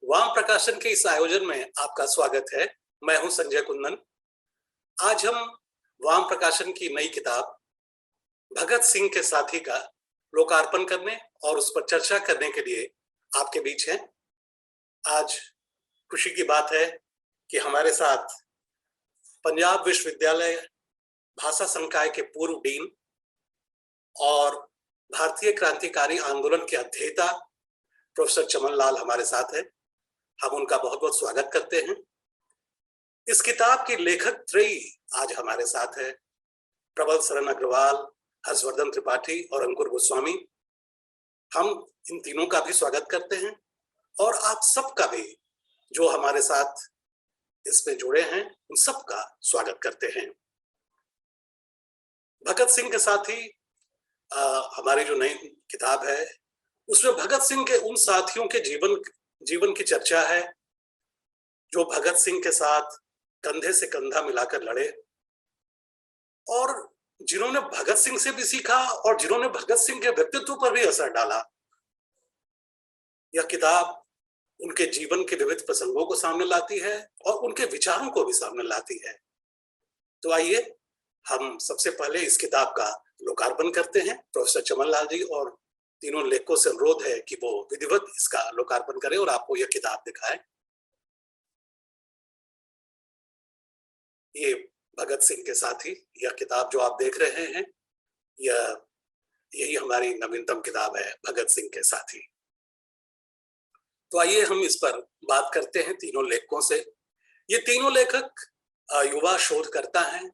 वाम प्रकाशन के इस आयोजन में आपका स्वागत है। मैं हूं संजय कुंदन। आज हम वाम प्रकाशन की नई किताब भगत सिंह के साथी का लोकार्पण करने और उस पर चर्चा करने के लिए आपके बीच हैं। आज खुशी की बात है कि हमारे साथ पंजाब विश्वविद्यालय भाषा संकाय के पूर्व डीन और भारतीय क्रांतिकारी आंदोलन के अध्येता प्रोफेसर चमन लाल हमारे साथ हैं। हम उनका बहुत बहुत स्वागत करते हैं। इस किताब की लेखक त्रयी आज हमारे साथ है, प्रबल सरन अग्रवाल, हर्षवर्धन त्रिपाठी और अंकुर गोस्वामी। हम इन तीनों का भी स्वागत करते हैं और आप सबका भी जो हमारे साथ इसमें जुड़े हैं उन सबका स्वागत करते हैं। भगत सिंह के साथी हमारी जो नई किताब है उसमें भगत सिंह के उन साथियों के जीवन की चर्चा है जो भगत सिंह के साथ कंधे से कंधा मिलाकर लड़े और जिन्होंने भगत सिंह से भी सीखा और जिन्होंने भगत सिंह के व्यक्तित्व पर भी असर डाला। यह किताब उनके जीवन के विविध प्रसंगों को सामने लाती है और उनके विचारों को भी सामने लाती है। तो आइए हम सबसे पहले इस किताब का लोकार्पण करते हैं। प्रोफेसर चमन लाल जी और तीनों लेखकों से अनुरोध है कि वो विधिवत इसका लोकार्पण करें और आपको यह किताब दिखाएं। ये भगत सिंह के साथी, यह किताब जो आप देख रहे हैं यही हमारी नवीनतम किताब है, भगत सिंह के साथी। तो आइए हम इस पर बात करते हैं तीनों लेखकों से। ये तीनों लेखक युवा शोधकर्ता हैं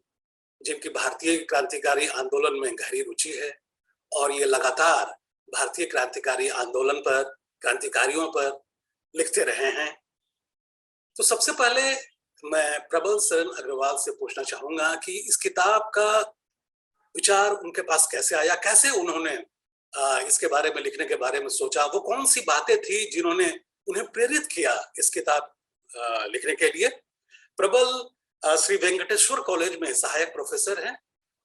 जिनकी भारतीय क्रांतिकारी आंदोलन में गहरी रुचि है और ये लगातार भारतीय क्रांतिकारी आंदोलन पर, क्रांतिकारियों पर लिखते रहे हैं। तो सबसे पहले मैं प्रबल सरन अग्रवाल से पूछना चाहूंगा कि इस किताब का विचार उनके पास कैसे आया, कैसे उन्होंने इसके बारे में लिखने के बारे में सोचा, वो कौन सी बातें थी जिन्होंने उन्हें प्रेरित किया इस किताब लिखने के लिए। प्रबल श्री वेंकटेश्वर कॉलेज में सहायक प्रोफेसर हैं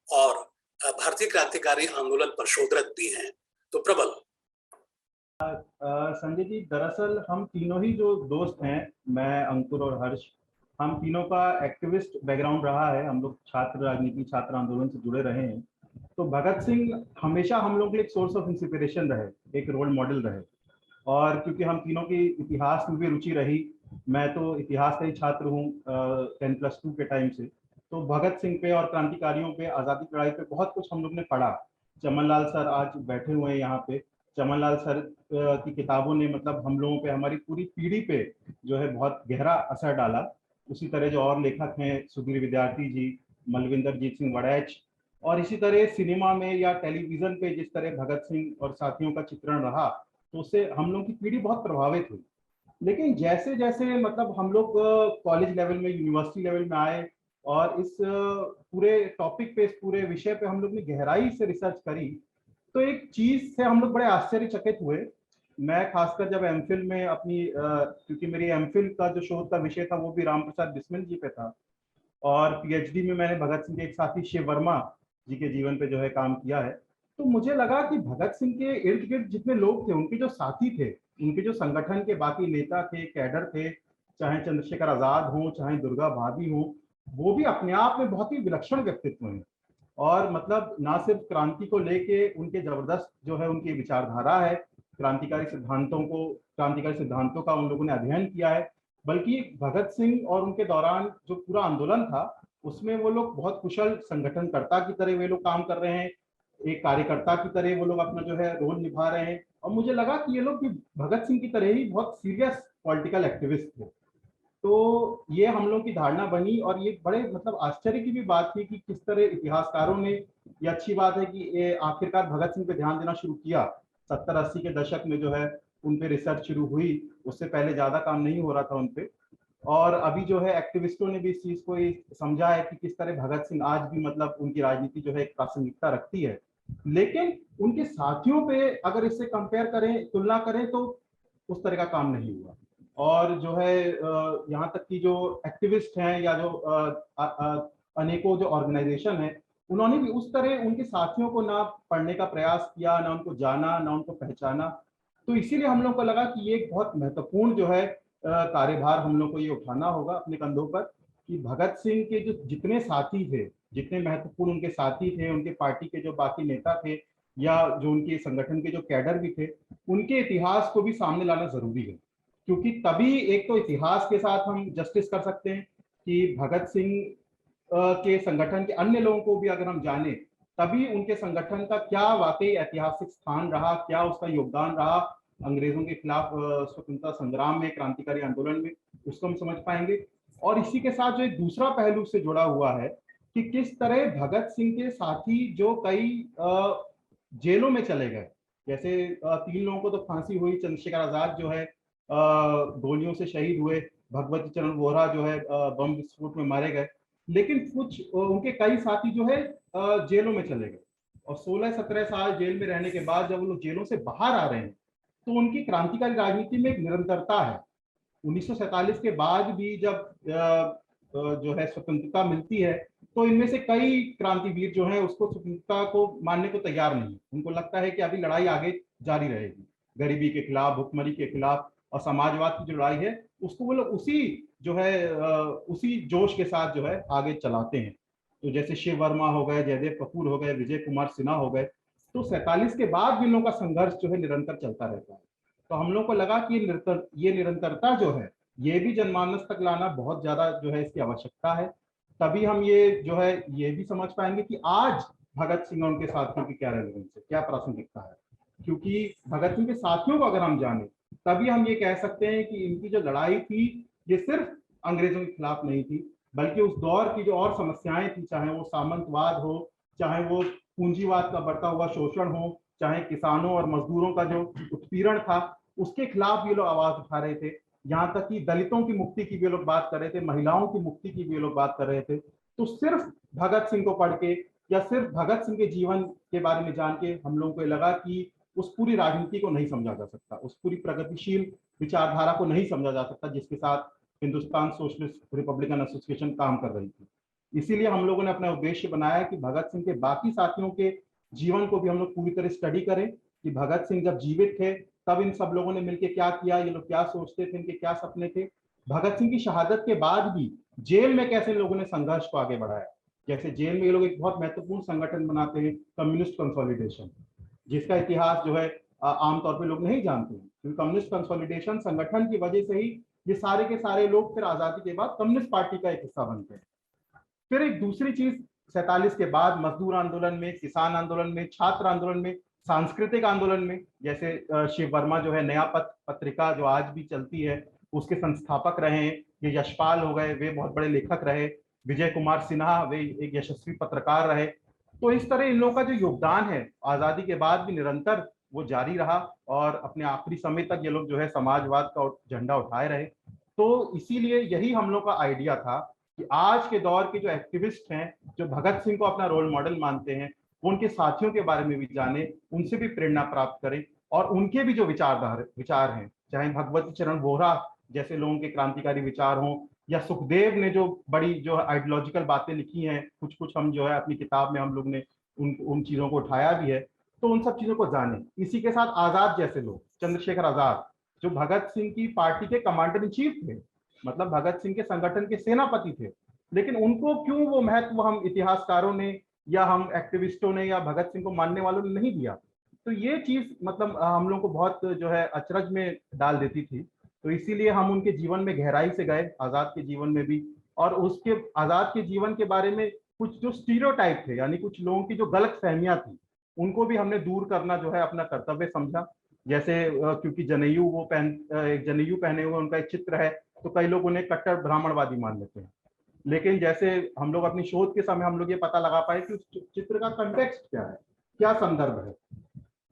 और भारतीय क्रांतिकारी आंदोलन पर शोधरत भी हैं। तो प्रबल। संजय जी, दरअसल हम तीनों ही जो दोस्त हैं, मैं, अंकुर और हर्ष, हम तीनों का एक्टिविस्ट बैकग्राउंड रहा है। हम लोग छात्र राजनीति, छात्र आंदोलन से जुड़े रहे हैं। तो भगत सिंह हमेशा हम लोग के लिए एक सोर्स ऑफ इंस्पिरेशन रहे, एक रोल मॉडल रहे। और क्योंकि हम तीनों की इतिहास में भी रुचि रही, मैं तो इतिहास का ही छात्र हूँ 10+2 के टाइम से, तो भगत सिंह पे और क्रांतिकारियों पे, आज़ादी की लड़ाई पे बहुत कुछ हम लोग ने पढ़ा। चमन लाल सर आज बैठे हुए हैं यहाँ पे। चमन लाल सर की किताबों ने मतलब हम लोगों पे, हमारी पूरी पीढ़ी पे जो है बहुत गहरा असर डाला। उसी तरह जो और लेखक हैं, सुधीर विद्यार्थी जी, मलविंदर जीत सिंह वड़ैच, और इसी तरह सिनेमा में या टेलीविजन पे जिस तरह भगत सिंह और साथियों का चित्रण रहा, तो उससे हम लोग की पीढ़ी बहुत प्रभावित हुई। लेकिन जैसे जैसे मतलब हम लोग कॉलेज लेवल में, यूनिवर्सिटी लेवल में आए और इस पूरे टॉपिक पे, इस पूरे विषय पे हम लोग ने गहराई से रिसर्च करी, तो एक चीज से हम लोग बड़े आश्चर्यचकित हुए। मैं खासकर जब एमफिल में अपनी क्योंकि मेरी एमफिल का जो शोध का विषय था वो भी राम प्रसाद बिस्मिल जी पे था, और पीएचडी में मैंने भगत सिंह के एक साथी शिव वर्मा जी के जीवन पे जो है काम किया है। तो मुझे लगा कि भगत सिंह के इर्द गिर्द जितने लोग थे, उनके जो साथी थे, उनके जो संगठन के बाकी नेता थे, कैडर थे, चाहे चंद्रशेखर आजाद हो, चाहे दुर्गा भाभी हो, वो भी अपने आप में बहुत ही विलक्षण व्यक्तित्व हैं। और मतलब ना सिर्फ क्रांति को लेके उनके जबरदस्त जो है उनकी विचारधारा है, क्रांतिकारी सिद्धांतों का उन लोगों ने अध्ययन किया है, बल्कि भगत सिंह और उनके दौरान जो पूरा आंदोलन था उसमें वो लोग बहुत कुशल संगठनकर्ता की तरह वे लोग काम कर रहे हैं, एक कार्यकर्ता की तरह वो लोग अपना जो है रोल निभा रहे हैं। और मुझे लगा कि ये लोग भी भगत सिंह की तरह ही बहुत सीरियस पॉलिटिकल एक्टिविस्ट थे। तो ये हम लोग की धारणा बनी और ये बड़े मतलब आश्चर्य की भी बात थी कि किस तरह इतिहासकारों ने, ये अच्छी बात है कि ये आखिरकार भगत सिंह पे ध्यान देना शुरू किया। 70-80 के दशक में जो है उन पे रिसर्च शुरू हुई, उससे पहले ज्यादा काम नहीं हो रहा था उन पे। और अभी जो है एक्टिविस्टों ने भी इस चीज को समझा है कि किस तरह भगत सिंह आज भी मतलब उनकी राजनीति जो है एक प्रासंगिकता रखती है। लेकिन उनके साथियों पे अगर इससे कंपेयर करें, तुलना करें, तो उस तरह का काम नहीं हुआ। और जो है यहाँ तक कि जो एक्टिविस्ट हैं या जो अनेकों जो ऑर्गेनाइजेशन है, उन्होंने भी उस तरह उनके साथियों को ना पढ़ने का प्रयास किया, ना उनको जाना, ना उनको पहचाना। तो इसीलिए हम लोग को लगा कि ये एक बहुत महत्वपूर्ण जो है कार्यभार हम लोग को ये उठाना होगा अपने कंधों पर कि भगत सिंह के जो जितने साथी थे, जितने महत्वपूर्ण उनके साथी थे, उनके पार्टी के जो बाकी नेता थे या जो उनके संगठन के जो कैडर भी थे, उनके इतिहास को भी सामने लाना जरूरी है। क्योंकि तभी एक तो इतिहास के साथ हम जस्टिस कर सकते हैं कि भगत सिंह के संगठन के अन्य लोगों को भी अगर हम जाने, तभी उनके संगठन का क्या वाकई ऐतिहासिक स्थान रहा, क्या उसका योगदान रहा अंग्रेजों के खिलाफ स्वतंत्रता संग्राम में, क्रांतिकारी आंदोलन में, उसको हम समझ पाएंगे। और इसी के साथ जो एक दूसरा पहलू से जुड़ा हुआ है कि किस तरह भगत सिंह के साथी जो कई जेलों में चले गए, जैसे 3 लोगों को तो फांसी हुई, चंद्रशेखर आजाद जो है गोलियों से शहीद हुए, भगवती चरण वोहरा जो है बम विस्फोट में मारे गए, लेकिन कुछ उनके कई साथी जो है जेलों में चले गए। और 16-17 साल जेल में रहने के बाद जब वो लोग जेलों से बाहर आ रहे हैं तो उनकी क्रांतिकारी राजनीति में एक निरंतरता है। 1947 के बाद भी जब जो है स्वतंत्रता मिलती है तो इनमें से कई क्रांतिवीर जो है उसको स्वतंत्रता को मानने को तैयार नहीं। उनको लगता है कि अभी लड़ाई आगे जारी रहेगी, गरीबी के खिलाफ, भुखमरी के खिलाफ, और समाजवाद की जो लड़ाई है उसको वो लोग उसी जो है उसी जोश के साथ जो है आगे चलाते हैं। तो जैसे शिव वर्मा हो गए, जयदेव कपूर हो गए, विजय कुमार सिन्हा हो गए, तो 47 के बाद भी इन लोगों का संघर्ष जो है निरंतर चलता रहता है। तो हम लोग को लगा कि ये निरंतरता जो है ये भी जनमानस तक लाना बहुत ज्यादा जो है इसकी आवश्यकता है। तभी हम ये जो है ये भी समझ पाएंगे कि आज भगत सिंह और उनके साथियों की क्या रेलेवेंस है, क्या प्रासंगिकता है। क्योंकि भगत सिंह के साथियों को अगर हम जाने तभी हम ये कह सकते हैं कि इनकी जो लड़ाई थी ये सिर्फ अंग्रेजों के खिलाफ नहीं थी, बल्कि उस दौर की जो और समस्याएं थी, चाहे वो सामंतवाद हो, चाहे वो पूंजीवाद का बढ़ता हुआ शोषण हो, चाहे किसानों और मजदूरों का जो उत्पीड़न था, उसके खिलाफ ये लोग आवाज उठा रहे थे। यहाँ तक कि दलितों की मुक्ति की भी लोग बात कर रहे थे, महिलाओं की मुक्ति की भी लोग बात कर रहे थे। तो सिर्फ भगत सिंह को पढ़ के या सिर्फ भगत सिंह के जीवन के बारे में जान के हम लोगों को लगा कि उस पूरी राजनीति को नहीं समझा जा सकता, उस पूरी प्रगतिशील विचारधारा को नहीं समझा जा सकता जिसके साथ हिंदुस्तान सोशलिस्ट रिपब्लिकन एसोसिएशन काम कर रही थी। इसीलिए हम लोगों ने अपना उद्देश्य बनाया कि भगत सिंह के बाकी साथियों के जीवन को भी हम लोग पूरी तरह स्टडी करें कि भगत सिंह जब जीवित थे तब इन सब लोगों ने मिलकर क्या किया, ये लोग क्या सोचते थे, इनके क्या सपने थे। भगत सिंह की शहादत के बाद भी जेल में कैसे लोगों ने संघर्ष को आगे बढ़ाया। जैसे जेल में ये लोग एक बहुत महत्वपूर्ण संगठन बनाते हैं, कम्युनिस्ट कंसोलिडेशन, जिसका इतिहास जो है आमतौर पर लोग नहीं जानते हैं। क्योंकि कम्युनिस्ट कंसोलिडेशन संगठन की वजह से ही ये सारे के सारे लोग फिर आजादी के बाद कम्युनिस्ट पार्टी का एक हिस्सा बनते हैं। फिर एक दूसरी चीज 47 के बाद मजदूर आंदोलन में, किसान आंदोलन में, छात्र आंदोलन में, सांस्कृतिक आंदोलन में, जैसे शिव वर्मा जो है नया पत्रिका जो आज भी चलती है उसके संस्थापक रहे हैं, ये यशपाल हो गए, वे बहुत बड़े लेखक रहे, विजय कुमार सिन्हा वे एक यशस्वी पत्रकार रहे। तो इस तरह इन लोगों का जो योगदान है आजादी के बाद भी निरंतर वो जारी रहा और अपने आखिरी समय तक ये लोग जो है समाजवाद का झंडा उठाए रहे। तो इसीलिए यही हम लोग का आइडिया था कि आज के दौर के जो एक्टिविस्ट हैं, जो भगत सिंह को अपना रोल मॉडल मानते हैं, वो उनके साथियों के बारे में भी जाने, उनसे भी प्रेरणा प्राप्त करें और उनके भी जो विचार हैं, चाहे भगवती चरण वोहरा जैसे लोगों के क्रांतिकारी विचार हों या सुखदेव ने जो बड़ी जो आइडियोलॉजिकल बातें लिखी हैं, कुछ कुछ हम जो है अपनी किताब में हम लोग ने उन चीजों को उठाया भी है, तो उन सब चीजों को जाने। इसी के साथ आजाद जैसे लोग, चंद्रशेखर आजाद जो भगत सिंह की पार्टी के कमांडर इन चीफ थे, मतलब भगत सिंह के संगठन के सेनापति थे, लेकिन उनको क्यों वो महत्व हम इतिहासकारों ने या हम एक्टिविस्टों ने या भगत सिंह को मानने वालों ने नहीं दिया। तो ये चीज मतलब हम लोग को बहुत जो है अचरज में डाल देती थी। तो इसीलिए हम उनके जीवन में गहराई से गए, आजाद के जीवन में भी, और उसके आजाद के जीवन के बारे में कुछ जो स्टीरियोटाइप थे, यानी कुछ लोगों की जो गलत फहमियां थी, उनको भी हमने दूर करना जो है अपना कर्तव्य समझा। जैसे क्योंकि जनेयू वो जनेयू पहने हुए उनका एक चित्र है, तो कई लोग उन्हें कट्टर ब्राह्मणवादी मान लेते हैं। लेकिन जैसे हम लोग अपनी शोध के समय हम लोग ये पता लगा पाए कि उस चित्र का कंटेक्स्ट क्या है, क्या संदर्भ है।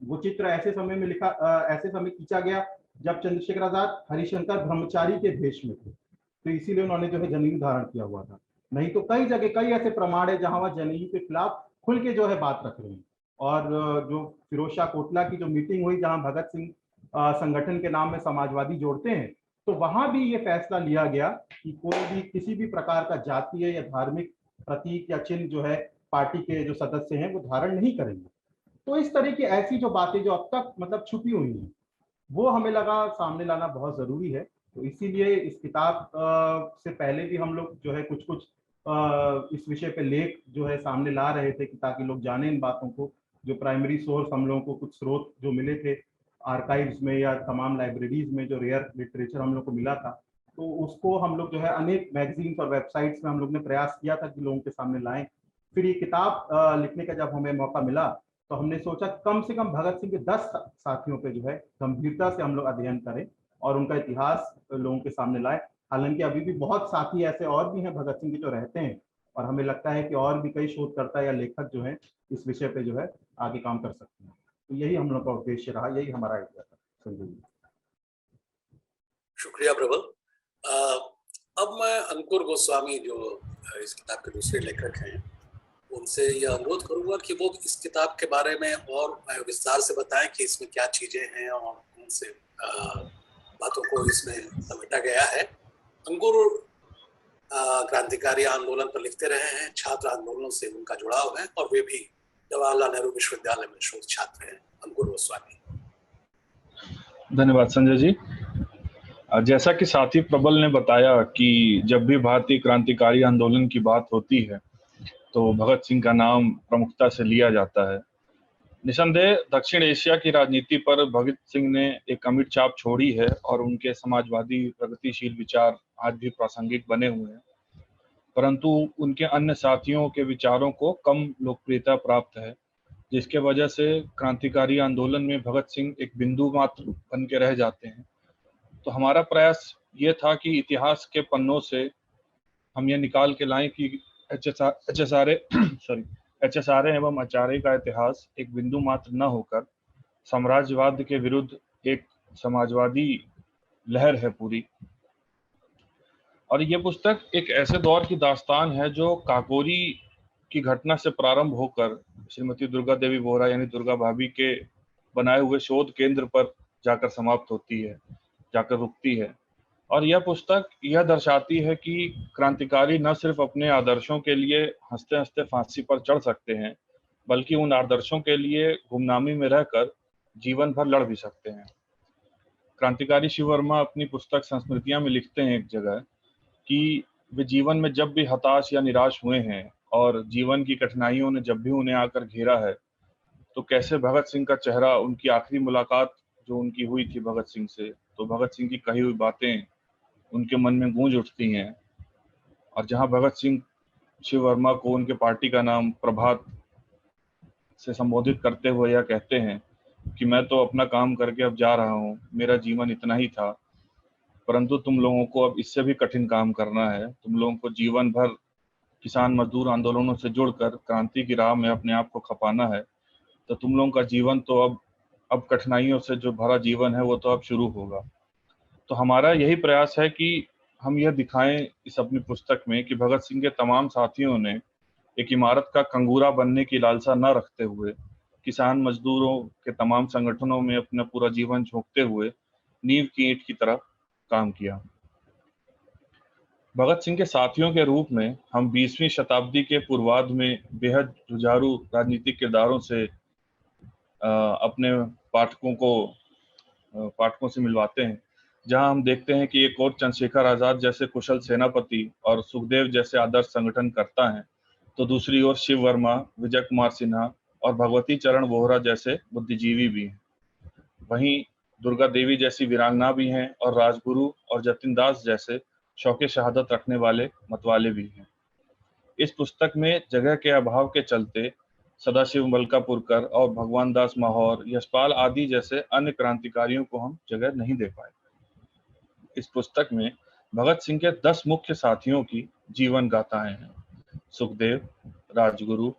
वो चित्र ऐसे समय में ऐसे समय खींचा गया जब चंद्रशेखर आजाद हरिशंकर ब्रह्मचारी के भेष में थे, तो इसीलिए उन्होंने जो है जनेऊ धारण किया हुआ था। नहीं तो कई जगह कई ऐसे प्रमाण है जहां वह जनेऊ के खिलाफ खुल के जो है बात रख रहे हैं। और जो फिरोज शाह कोटला की जो मीटिंग हुई जहां भगत सिंह संगठन के नाम में समाजवादी जोड़ते हैं, तो वहां भी ये फैसला लिया गया कि कोई भी किसी भी प्रकार का जातीय या धार्मिक प्रतीक या चिन्ह जो है पार्टी के जो सदस्य हैं वो धारण नहीं करेंगे। तो इस तरह की ऐसी जो बातें जो अब तक मतलब छुपी हुई हैं, वो हमें लगा सामने लाना बहुत जरूरी है। तो इसीलिए इस किताब से पहले भी हम लोग जो है कुछ कुछ इस विषय पे लेख जो है सामने ला रहे थे कि ताकि लोग जाने इन बातों को। जो प्राइमरी सोर्स हम लोगों को कुछ स्रोत जो मिले थे आर्काइव्स में या तमाम लाइब्रेरीज में, जो रेयर लिटरेचर हम लोग को मिला था, तो उसको हम लोग जो है अनेक मैगजीन्स और वेबसाइट्स में हम लोग ने प्रयास किया था कि लोगों के सामने लाएं। फिर ये किताब लिखने का जब हमें मौका मिला तो हमने सोचा कम से कम भगत सिंह के 10 साथियों पे जो है गंभीरता से हम लोग अध्ययन करें और उनका इतिहास लोगों के सामने लाए। हालांकि अभी भी बहुत साथी ऐसे और भी हैं भगत सिंह के जो रहते हैं, और हमें लगता है कि और भी कई शोधकर्ता या लेखक जो है इस विषय पे जो है आगे काम कर सकते हैं। तो यही हम लोग का उद्देश्य रहा, यही हमारा आइडिया था। संजय जी, शुक्रिया प्रबल। अब मैं अंकुर गोस्वामी जो इस किताब के दूसरे लेखक हैं, उनसे यह अनुरोध करूंगा कि वो इस किताब के बारे में और विस्तार से बताएं कि इसमें क्या चीजें हैं और कौन से बातों को इसमें समेटा गया है। अंकुर क्रांतिकारी आंदोलन पर लिखते रहे हैं, छात्र आंदोलनों से उनका जुड़ाव है और वे भी जवाहरलाल नेहरू विश्वविद्यालय में शोध छात्र हैं। अंकुर गोस्वामी। धन्यवाद संजय जी। जैसा कि साथी प्रबल ने बताया कि जब भी भारतीय क्रांतिकारी आंदोलन की बात होती है तो भगत सिंह का नाम प्रमुखता से लिया जाता है। निसंदेह दक्षिण एशिया की राजनीति पर भगत सिंह ने एक अमिट छाप छोड़ी है और उनके समाजवादी प्रगतिशील विचार आज भी प्रासंगिक बने हुए हैं, परंतु उनके अन्य साथियों के विचारों को कम लोकप्रियता प्राप्त है, जिसके वजह से क्रांतिकारी आंदोलन में भगत सिंह एक बिंदु मात्र बन के रह जाते हैं। तो हमारा प्रयास ये था कि इतिहास के पन्नों से हम ये निकाल के लाएं कि एचएसआरए एवं आचार्य का इतिहास एक बिंदु मात्र न होकर साम्राज्यवाद के विरुद्ध एक समाजवादी लहर है पूरी। और ये पुस्तक एक ऐसे दौर की दास्तान है जो काकोरी की घटना से प्रारंभ होकर श्रीमती दुर्गा देवी बोहरा यानी दुर्गा भाभी के बनाए हुए शोध केंद्र पर जाकर समाप्त होती है, जाकर रुकती है। और यह पुस्तक यह दर्शाती है कि क्रांतिकारी न सिर्फ अपने आदर्शों के लिए हंसते हंसते फांसी पर चढ़ सकते हैं, बल्कि उन आदर्शों के लिए गुमनामी में रहकर जीवन भर लड़ भी सकते हैं। क्रांतिकारी शिव वर्मा अपनी पुस्तक संस्मृतियां में लिखते हैं एक जगह कि वे जीवन में जब भी हताश या निराश हुए हैं और जीवन की कठिनाइयों ने जब भी उन्हें आकर घेरा है, तो कैसे भगत सिंह का चेहरा, उनकी आखिरी मुलाकात जो उनकी हुई थी भगत सिंह से, तो भगत सिंह की कही हुई बातें उनके मन में गूंज उठती हैं। और जहां भगत सिंह शिव वर्मा को उनके पार्टी का नाम प्रभात से संबोधित करते हुए यह कहते हैं कि मैं तो अपना काम करके अब जा रहा हूँ, मेरा जीवन इतना ही था, परंतु तुम लोगों को अब इससे भी कठिन काम करना है। तुम लोगों को जीवन भर किसान मजदूर आंदोलनों से जुड़कर क्रांति की राह में अपने आप को खपाना है, तो तुम लोगों का जीवन तो अब कठिनाइयों से जो भरा जीवन है वो तो अब शुरू होगा। तो हमारा यही प्रयास है कि हम यह दिखाएं इस अपनी पुस्तक में कि भगत सिंह के तमाम साथियों ने एक इमारत का कंगूरा बनने की लालसा न रखते हुए किसान मजदूरों के तमाम संगठनों में अपना पूरा जीवन झोंकते हुए नींव की ईंट की तरह काम किया। भगत सिंह के साथियों के रूप में हम 20वीं शताब्दी के पूर्वार्ध में बेहद जुझारू राजनीतिक किरदारों से अपने पाठकों से मिलवाते हैं, जहां हम देखते हैं कि एक और चंद्रशेखर आजाद जैसे कुशल सेनापति और सुखदेव जैसे आदर्श संगठन करता है, तो दूसरी ओर शिव वर्मा, विजय कुमार सिन्हा और भगवती चरण वोहरा जैसे बुद्धिजीवी भी हैं। वहीं दुर्गा देवी जैसी वीरांगना भी हैं और राजगुरु और जतिन दास जैसे शौके शहादत रखने वाले मतवाले भी हैं। इस पुस्तक में जगह के अभाव के चलते सदाशिव मलकापुरकर और भगवान दास माहौर, यशपाल आदि जैसे अन्य क्रांतिकारियों को हम जगह नहीं दे पाए। इस पुस्तक में भगत सिंह के 10 मुख्य साथियों की जीवन गाथाएं हैं। सुखदेव, राजगुरु,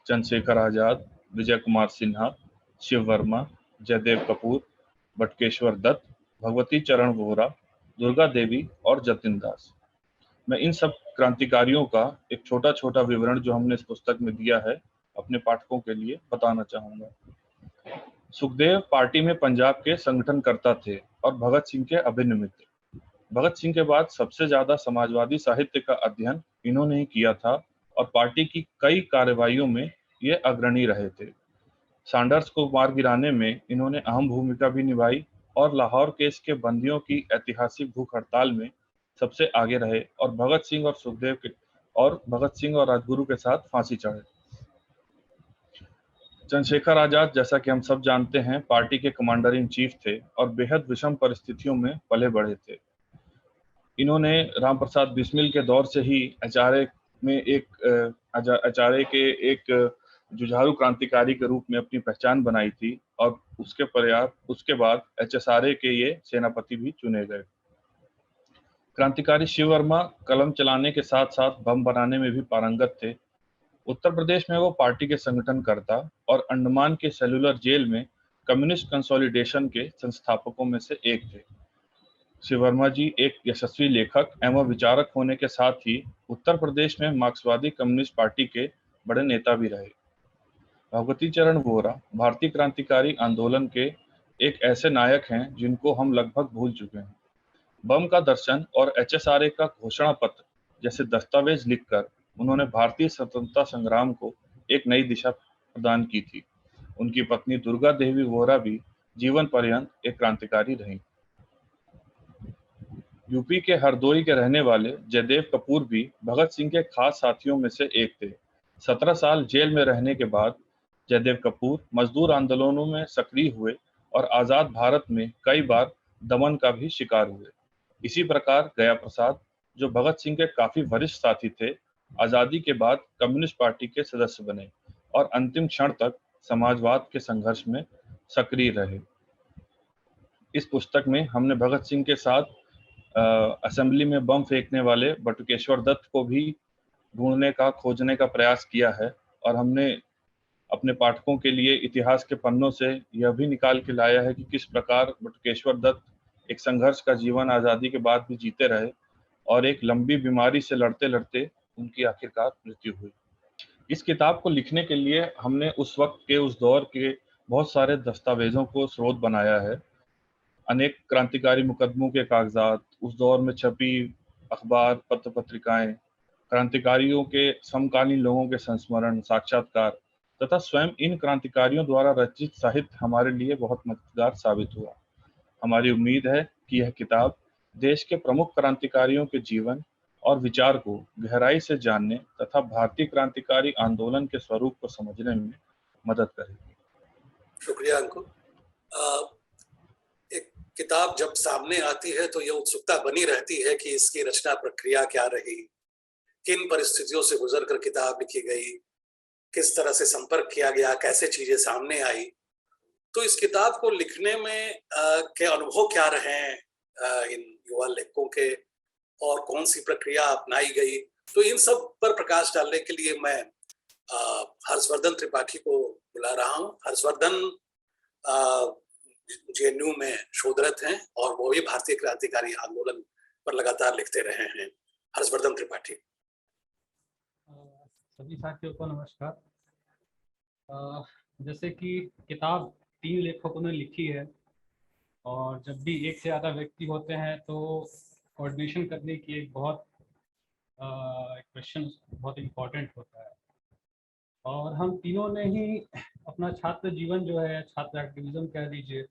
चंद्रशेखर आजाद, विजय कुमार सिन्हा, शिव वर्मा, जयदेव कपूर, बटकेश्वर दत्त, भगवती चरण वोहरा, दुर्गा देवी और जतिन दास। मैं इन सब क्रांतिकारियों का एक छोटा छोटा विवरण जो हमने इस पुस्तक में दिया है अपने पाठकों के लिए बताना चाहूंगा। सुखदेव पार्टी में पंजाब के संगठनकर्ता थे और भगत सिंह के अभिन्न मित्र। भगत सिंह के बाद सबसे ज्यादा समाजवादी साहित्य का अध्ययन इन्होंने ही किया था और पार्टी की कई कार्यवाहियों में ये अग्रणी रहे थे। सैंडर्स को मार गिराने में इन्होंने अहम भूमिका भी निभाई और लाहौर केस के बंदियों की ऐतिहासिक भूख हड़ताल में सबसे आगे रहे और भगत सिंह और राजगुरु के साथ फांसी चढ़े। चंद्रशेखर आजाद, जैसा कि हम सब जानते हैं, पार्टी के कमांडर इन चीफ थे और बेहद विषम परिस्थितियों में पले बढ़े थे। इन्होंने राम प्रसाद बिस्मिल के दौर से ही अचार्य के एक जुझारू क्रांतिकारी के रूप में अपनी पहचान बनाई थी और उसके बाद HSRA के ये सेनापति भी चुने गए। क्रांतिकारी शिव वर्मा कलम चलाने के साथ साथ बम बनाने में भी पारंगत थे। उत्तर प्रदेश में वो पार्टी के संगठनकर्ता और अंडमान के सेलुलर जेल में कम्युनिस्ट कंसोलिडेशन के संस्थापकों में से एक थे। शिव वर्मा जी एक यशस्वी लेखक एवं विचारक होने के साथ ही उत्तर प्रदेश में मार्क्सवादी कम्युनिस्ट पार्टी के बड़े नेता भी रहे। भगवती चरण वोहरा भारतीय क्रांतिकारी आंदोलन के एक ऐसे नायक हैं जिनको हम लगभग भूल चुके हैं। बम का दर्शन और HSRA का घोषणा पत्र जैसे दस्तावेज लिखकर उन्होंने भारतीय स्वतंत्रता संग्राम को एक नई दिशा प्रदान की थी। उनकी पत्नी दुर्गा देवी वोहरा भी जीवन पर्यंत एक क्रांतिकारी रहीं। यूपी के हरदोई के रहने वाले जयदेव कपूर भी भगत सिंह के खास साथियों में से एक थे। 17 साल जेल में रहने के बाद जयदेव कपूर मजदूर आंदोलनों में सक्रिय हुए और आज़ाद भारत में कई बार दमन का भी शिकार हुए। इसी प्रकार गया प्रसाद, जो भगत सिंह के काफी वरिष्ठ साथी थे, आज़ादी के बाद कम्युनिस्ट पार्टी के सदस्य बने और अंतिम क्षण तक समाजवाद के संघर्ष में सक्रिय रहे। इस पुस्तक में हमने भगत सिंह के साथ असेंबली में बम फेंकने वाले बटुकेश्वर दत्त को भी खोजने का प्रयास किया है और हमने अपने पाठकों के लिए इतिहास के पन्नों से यह भी निकाल के लाया है कि किस प्रकार बटुकेश्वर दत्त एक संघर्ष का जीवन आज़ादी के बाद भी जीते रहे और एक लंबी बीमारी से लड़ते लड़ते उनकी आखिरकार मृत्यु हुई। इस किताब को लिखने के लिए हमने उस वक्त के, उस दौर के बहुत सारे दस्तावेजों को स्रोत बनाया है। अनेक क्रांतिकारी मुकदमों के कागजात, उस दौर में छपी अखबार, पत्र पत्रिकाएं, क्रांतिकारियों के समकालीन लोगों के संस्मरण, साक्षात्कार तथा स्वयं इन क्रांतिकारियों द्वारा रचित साहित्य हमारे लिए बहुत मददगार साबित हुआ। हमारी उम्मीद है कि यह किताब देश के प्रमुख क्रांतिकारियों के जीवन और विचार को गहराई से जानने तथा भारतीय क्रांतिकारी आंदोलन के स्वरूप को समझने में मदद करेगी। शुक्रिया अंकुर। एक किताब जब सामने आती है तो यह उत्सुकता बनी रहती है कि इसकी रचना प्रक्रिया क्या रही, किन परिस्थितियों से गुजरकर किताब लिखी गई, किस तरह से संपर्क किया गया, कैसे चीजें सामने आई। तो इस किताब को लिखने में के अनुभव क्या रहे इन युवा लेखकों के और कौन सी प्रक्रिया अपनाई गई, तो इन सब पर प्रकाश डालने के लिए मैं हर्षवर्धन त्रिपाठी को बुला रहा हूँ। हर्षवर्धन JNU में शोधरत हैं और वो भी भारतीय क्रांतिकारी आंदोलन पर लगातार लिखते रहे हैं। हर्षवर्धन त्रिपाठी। सभी साथियों को नमस्कार। जैसे कि किताब 3 लेखकों ने लिखी है और जब भी एक से ज़्यादा व्यक्ति होते हैं तो कोऑर्डिनेशन करने की एक बहुत क्वेश्चन बहुत इम्पोर्टेंट होता है। और हम तीनों ने ही अपना छात्र जीवन जो है, छात्र एक्टिविज्म कह लीजिए,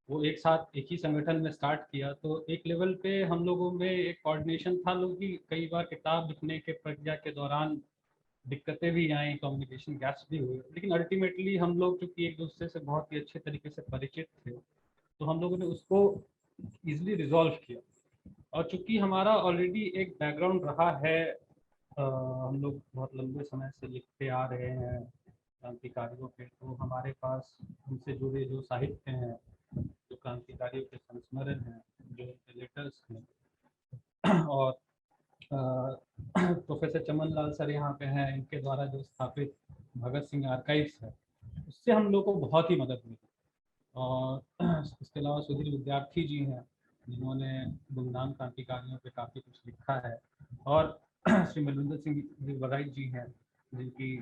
वो एक साथ एक ही संगठन में स्टार्ट किया। तो एक लेवल पे हम लोगों में एक कोऑर्डिनेशन था। लोग की कई बार किताब लिखने के प्रक्रिया के दौरान दिक्कतें भी आई, कम्युनिकेशन गैप्स भी हुए, लेकिन अल्टीमेटली हम लोग चूँकि एक दूसरे से बहुत ही अच्छे तरीके से परिचित थे तो हम लोगों ने उसको ईजिली रिजॉल्व किया। और चूँकि हमारा ऑलरेडी एक बैकग्राउंड रहा है, हम लोग बहुत लंबे समय से लिखते आ रहे हैं क्रांतिकारियों पे, तो हमारे पास उनसे जुड़े जो साहित्य हैं, जो क्रांतिकारियों के संस्मरण हैं, जो लेटर्स हैं और प्रोफेसर चमन लाल सर यहाँ पे हैं, इनके द्वारा जो स्थापित भगत सिंह आर्काइव्स है, उससे हम लोग को बहुत ही मदद मिली। और इसके अलावा सुधीर विद्यार्थी जी हैं जिन्होंने गुमनाम क्रांतिकारियों पे काफ़ी कुछ लिखा है, और श्री मलविंदर सिंह वघाई जी हैं जिनकी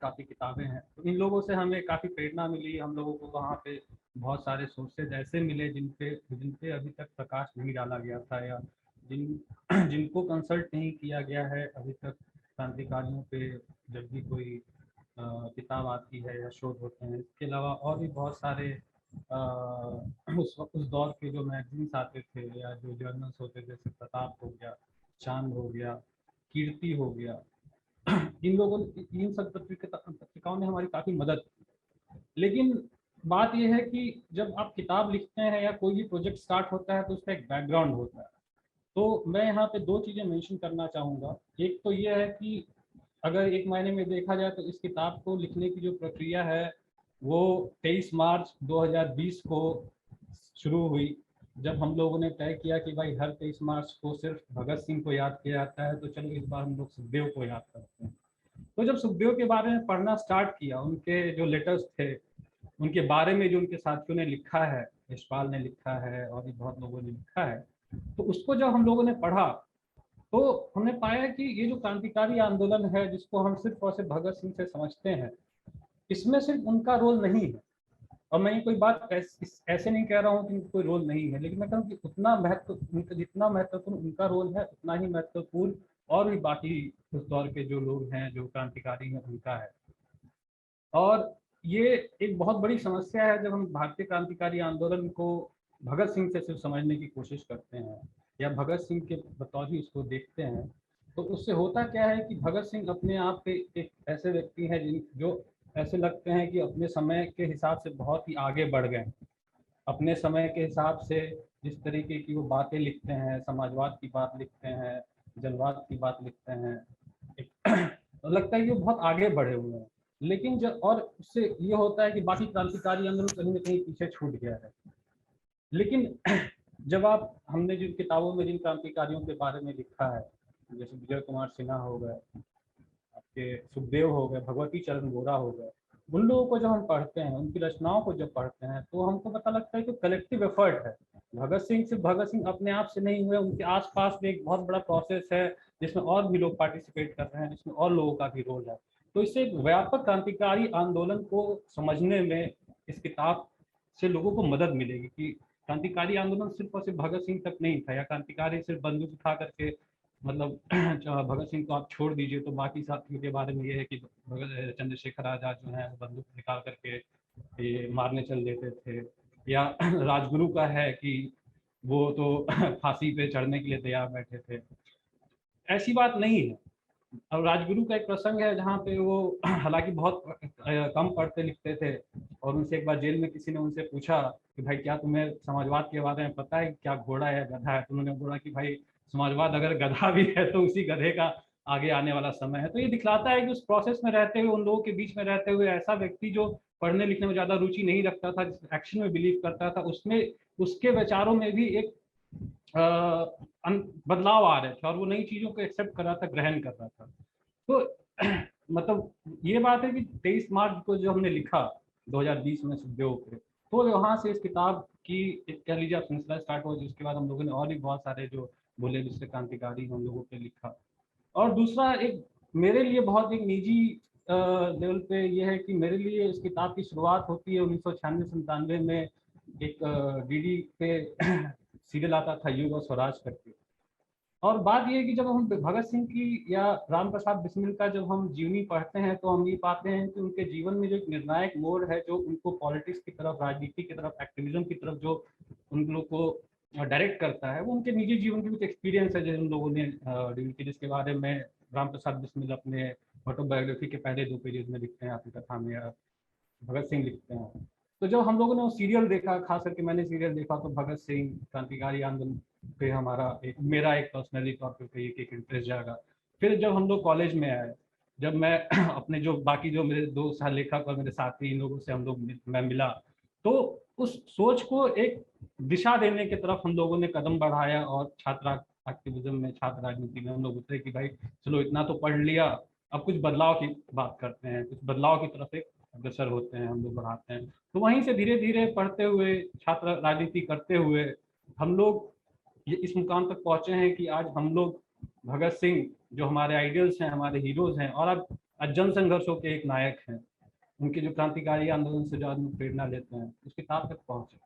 काफ़ी किताबें हैं। तो इन लोगों से हमें काफ़ी प्रेरणा मिली। हम लोगों को वहाँ पे बहुत सारे सोर्सेज ऐसे मिले जिन पे अभी तक प्रकाश नहीं डाला गया था या जिनको कंसल्ट नहीं किया गया है अभी तक क्रांतिकारियों पे जब भी कोई किताब आती है या शोध होते हैं। इसके अलावा और भी बहुत सारे उस दौर के जो मैगजीन्स आते थे या जो जर्नल्स होते थे, जैसे प्रताप हो गया, चांद हो गया, कीर्ति हो गया, इन लोगों इन सब पत्रिकाओं ने हमारी काफ़ी मदद की। लेकिन बात यह है कि जब आप किताब लिखते हैं या कोई भी प्रोजेक्ट स्टार्ट होता है तो उसका एक बैकग्राउंड होता है। तो मैं यहाँ पे दो चीज़ें मेंशन करना चाहूँगा। एक तो ये है कि अगर एक महीने में देखा जाए तो इस किताब को लिखने की जो प्रक्रिया है वो 23 मार्च 2020 को शुरू हुई, जब हम लोगों ने तय किया कि भाई हर 23 मार्च को सिर्फ भगत सिंह को याद किया जाता है, तो चलो इस बार हम लोग सुखदेव को याद करते हैं। तो जब सुखदेव के बारे में पढ़ना स्टार्ट किया, उनके जो लेटर्स थे, उनके बारे में जो उनके साथियों ने लिखा है, यशपाल ने लिखा है और भी बहुत लोगों ने लिखा है, तो उसको जब हम लोगों ने पढ़ा तो हमने पाया कि ये जो क्रांतिकारी आंदोलन है जिसको हम सिर्फ और सिर्फ भगत सिंह से समझते हैं, इसमें सिर्फ उनका रोल नहीं है। और मैं कोई बात ऐसे नहीं कह रहा हूँ कि कोई रोल नहीं है, लेकिन मैं कहूँ कि उतना महत्व, जितना महत्वपूर्ण उनका रोल है उतना ही महत्वपूर्ण और भी बाकी उस दौर के जो लोग हैं, जो क्रांतिकारी हैं, उनका है। और ये एक बहुत बड़ी समस्या है जब हम भारतीय क्रांतिकारी आंदोलन को भगत सिंह से सिर्फ समझने की कोशिश करते हैं या भगत सिंह के बतौर ही उसको देखते हैं, तो उससे होता क्या है कि भगत सिंह अपने आप पे एक ऐसे व्यक्ति हैं जो ऐसे लगते हैं कि अपने समय के हिसाब से बहुत ही आगे बढ़ गए। अपने समय के हिसाब से जिस तरीके की वो बातें लिखते हैं, समाजवाद की बात लिखते हैं, जनवाद की बात लिखते हैं, तो लगता है कि वो बहुत आगे बढ़े हुए हैं। लेकिन जब और उससे ये होता है कि बाकी क्रांतिकारी आंदोलन कहीं ना कहीं पीछे छूट गया है। लेकिन जब आप हमने जिन किताबों में जिन क्रांतिकारियों के बारे में लिखा है, जैसे विजय कुमार सिन्हा हो गए, आपके सुखदेव हो गए, भगवती चरण वोरा हो गए, उन लोगों को जब हम पढ़ते हैं, उनकी रचनाओं को जब पढ़ते हैं, तो हमको पता लगता है कि कलेक्टिव एफर्ट है। भगत सिंह सिर्फ भगत सिंह अपने आप से नहीं हुए, उनके आसपास में एक बहुत बड़ा प्रोसेस है जिसमें और भी लोग पार्टिसिपेट कर रहे हैं, जिसमें और लोगों का भी रोल है। तो इससे एक व्यापक क्रांतिकारी आंदोलन को समझने में इस किताब से लोगों को मदद मिलेगी कि क्रांतिकारी आंदोलन सिर्फ और सिर्फ भगत सिंह तक नहीं था, या क्रांतिकारी सिर्फ बंदूक उठा करके मतलब भगत सिंह को आप छोड़ दीजिए तो बाकी साथियों के बारे में ये है कि भगत चंद्रशेखर आजाद जो है बंदूक निकाल करके ये मारने चल देते थे, या राजगुरु का है कि वो तो फांसी पे चढ़ने के लिए तैयार बैठे थे। ऐसी बात नहीं है। अब राजगुरु का एक प्रसंग है जहाँ पे वो हालांकि बहुत कम पढ़ते लिखते थे, और उनसे एक बार जेल में किसी ने उनसे पूछा कि भाई क्या तुम्हें समाजवाद के बारे में पता है, क्या घोड़ा है गधा है? तो उन्होंने बोला कि भाई समाजवाद अगर गधा भी है तो उसी गधे का आगे आने वाला समय है। तो ये दिखलाता है कि उस प्रोसेस में रहते हुए, उन लोगों के बीच में रहते हुए, ऐसा व्यक्ति जो पढ़ने लिखने में ज्यादा रुचि नहीं रखता था, एक्शन में बिलीव करता था, उसमें उसके विचारों में भी एक बदलाव आ रहे थे और वो नई चीजों को एक्सेप्ट कर रहा था, ग्रहण कर रहा था। तो मतलब ये बात है कि 23 मार्च को जो हमने लिखा 2020 में सुखदेव पे, तो वहाँ से इस किताब की एक कह लीजिए सिलसिला स्टार्ट हुआ, जिसके बाद हम लोगों ने और भी बहुत सारे जो बोले दूसरे क्रांतिकारी हम लोगों पे लिखा। और दूसरा एक मेरे लिए बहुत एक निजी लेवल पे ये है कि मेरे लिए इस किताब की शुरुआत होती है 1996-97 में एक डीडी पे सीरियल आता था युग और स्वराज करके। और बात यह है कि जब हम भगत सिंह की या राम प्रसाद बिस्मिल का जब हम जीवनी पढ़ते हैं तो हम ये पाते हैं कि उनके जीवन में जो एक निर्णायक मोड़ है, जो उनको पॉलिटिक्स की तरफ, राजनीति की तरफ, एक्टिविज्म की तरफ जो उन लोगों को डायरेक्ट करता है, वो उनके निजी जीवन की कुछ एक्सपीरियंस है जो उन लोगों ने जिसके बारे में राम प्रसाद बिस्मिल अपने ऑटोबायोग्राफी के पहले 2 पेजेस में लिखते हैं, आत्मकथा में, भगत सिंह लिखते हैं। तो जब हम लोगों ने वो सीरियल देखा, खास करके मैंने सीरियल देखा, तो भगत सिंह क्रांतिकारी आंदोलन पे मेरा एक पर्सनली तौर पे एक इंटरेस्ट जागा। फिर जब हम लोग कॉलेज में आए, जब मैं अपने जो बाकी जो मेरे 2 सह लेखक और मेरे साथी, इन लोगों से मैं मिला, तो उस सोच को एक दिशा देने की तरफ हम लोगों ने कदम बढ़ाया और छात्र एक्टिविज्म में, छात्र राजनीति में हम लोग उतरे कि भाई चलो इतना तो पढ़ लिया, अब कुछ बदलाव की बात करते हैं, कुछ बदलाव की तरफ एक अग्रसर होते हैं, हम लोग बढ़ाते हैं। तो वहीं से धीरे धीरे पढ़ते हुए, छात्र राजनीति करते हुए हम लोग ये इस मुकाम तक पहुंचे हैं कि आज हम लोग भगत सिंह जो हमारे आइडियल्स हैं, हमारे हीरोज हैं, और अब जन संघर्षों के एक नायक हैं, उनके जो क्रांतिकारी आंदोलन से जो आदमी प्रेरणा लेते हैं, उस किताब तक पहुंचे।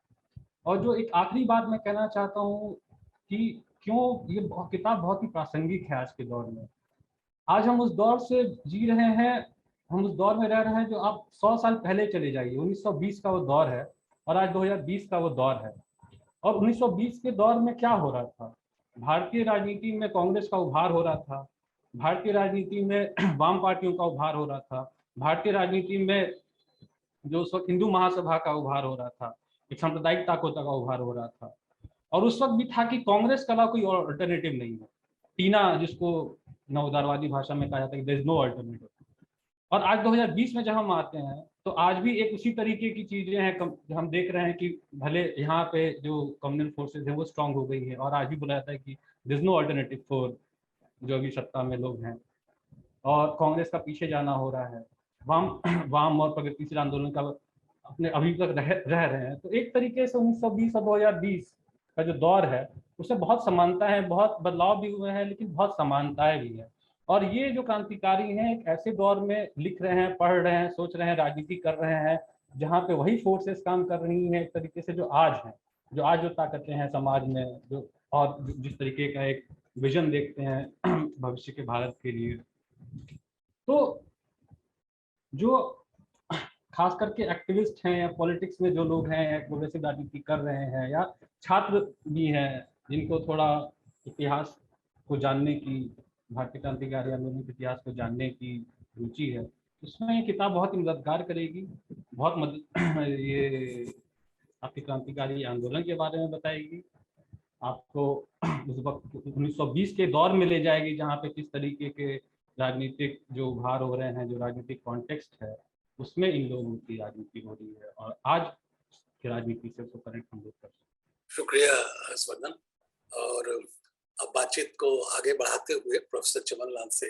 और जो एक आखिरी बात मैं कहना चाहता हूँ कि क्यों ये किताब बहुत ही प्रासंगिक है आज के दौर में। आज हम उस दौर से जी रहे हैं, हम उस दौर में रह रहे हैं जो आप 100 साल पहले चले जाइए, 1920 का वो दौर है, और आज 2020 का वो दौर है। और 1920 के दौर में क्या हो रहा था? भारतीय राजनीति में कांग्रेस का उभार हो रहा था, भारतीय राजनीति में वाम पार्टियों का उभार हो रहा था, भारतीय राजनीति में जो उस वक्त हिंदू महासभा का उभार हो रहा था, एक सांप्रदायिक ताकतों का उभार हो रहा था। और उस वक्त भी था कि कांग्रेस का कोई अल्टरनेटिव नहीं है, टीना जिसको नवउदारवादी भाषा में कहा जाता है, देयर इज नो अल्टरनेटिव। और आज 2020 में जब हम आते हैं तो आज भी एक उसी तरीके की चीजें हैं। हम देख रहे हैं कि भले यहाँ पे जो कम्युनल फोर्सेज है वो स्ट्रांग हो गई है, और आज भी बोला जाता है कि there is no alternative for जो अभी सत्ता में लोग हैं, और कांग्रेस का पीछे जाना हो रहा है, वाम और प्रगतिशील आंदोलन का अपने अभी तक रह रहे हैं। तो एक तरीके से 1920 और 2020 का जो दौर है उसमें बहुत समानता है, बहुत बदलाव भी हुए हैं, लेकिन बहुत समानताएं भी हैं। और ये जो क्रांतिकारी हैं एक ऐसे दौर में लिख रहे हैं, पढ़ रहे हैं, सोच रहे हैं, राजनीति कर रहे हैं, जहाँ पे वही फोर्सेस काम कर रही हैं एक तरीके से जो आज हैं, जो ताकतें हैं समाज में, जो और जिस तरीके का एक विजन देखते हैं भविष्य के भारत के लिए। तो जो खास करके एक्टिविस्ट हैं या पॉलिटिक्स में जो लोग हैं या प्रोग्रेसिव राजनीति कर रहे हैं, या छात्र भी हैं जिनको थोड़ा इतिहास को जानने की, भारतीय क्रांतिकारी आंदोलन के इतिहास को जानने की रुचि है, उसमें ये किताब बहुत ही मददगार करेगी। बहुत ये आपके क्रांतिकारी आंदोलन के बारे में बताएगी, आपको उस वक्त 1920 के दौर में ले जाएगी जहाँ पे किस तरीके के राजनीतिक जो उभार हो रहे हैं, जो राजनीतिक कॉन्टेक्स्ट है उसमें इन लोगों की राजनीति हो रही है, और आज की राजनीति से उसको कनेक्ट हम लोग कर सकते हैं। शुक्रिया हर्षवर्धन। और अब बातचीत को आगे बढ़ाते हुए प्रोफेसर चमन लाल से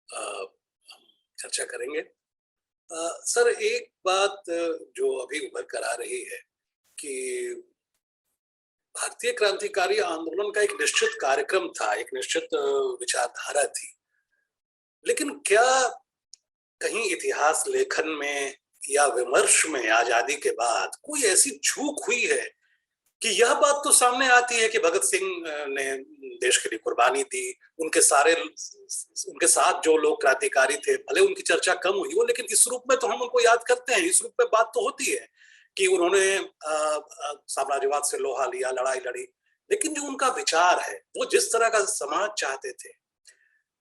हम चर्चा करेंगे। सर, एक बात जो अभी उभर कर आ रही है कि भारतीय क्रांतिकारी आंदोलन का एक निश्चित कार्यक्रम था, एक निश्चित विचारधारा थी, लेकिन क्या कहीं इतिहास लेखन में या विमर्श में आजादी के बाद कोई ऐसी चूक हुई है कि यह बात तो सामने आती है कि भगत सिंह ने देश के लिए कुर्बानी दी, उनके साथ जो लोग क्रांतिकारी थे, भले उनकी चर्चा कम हुई हो, लेकिन इस रूप में तो हम उनको याद करते हैं, इस रूप में बात तो होती है कि उन्होंने साम्राज्यवाद से लोहा लिया, लड़ाई लड़ी। लेकिन जो उनका विचार है, वो जिस तरह का समाज चाहते थे,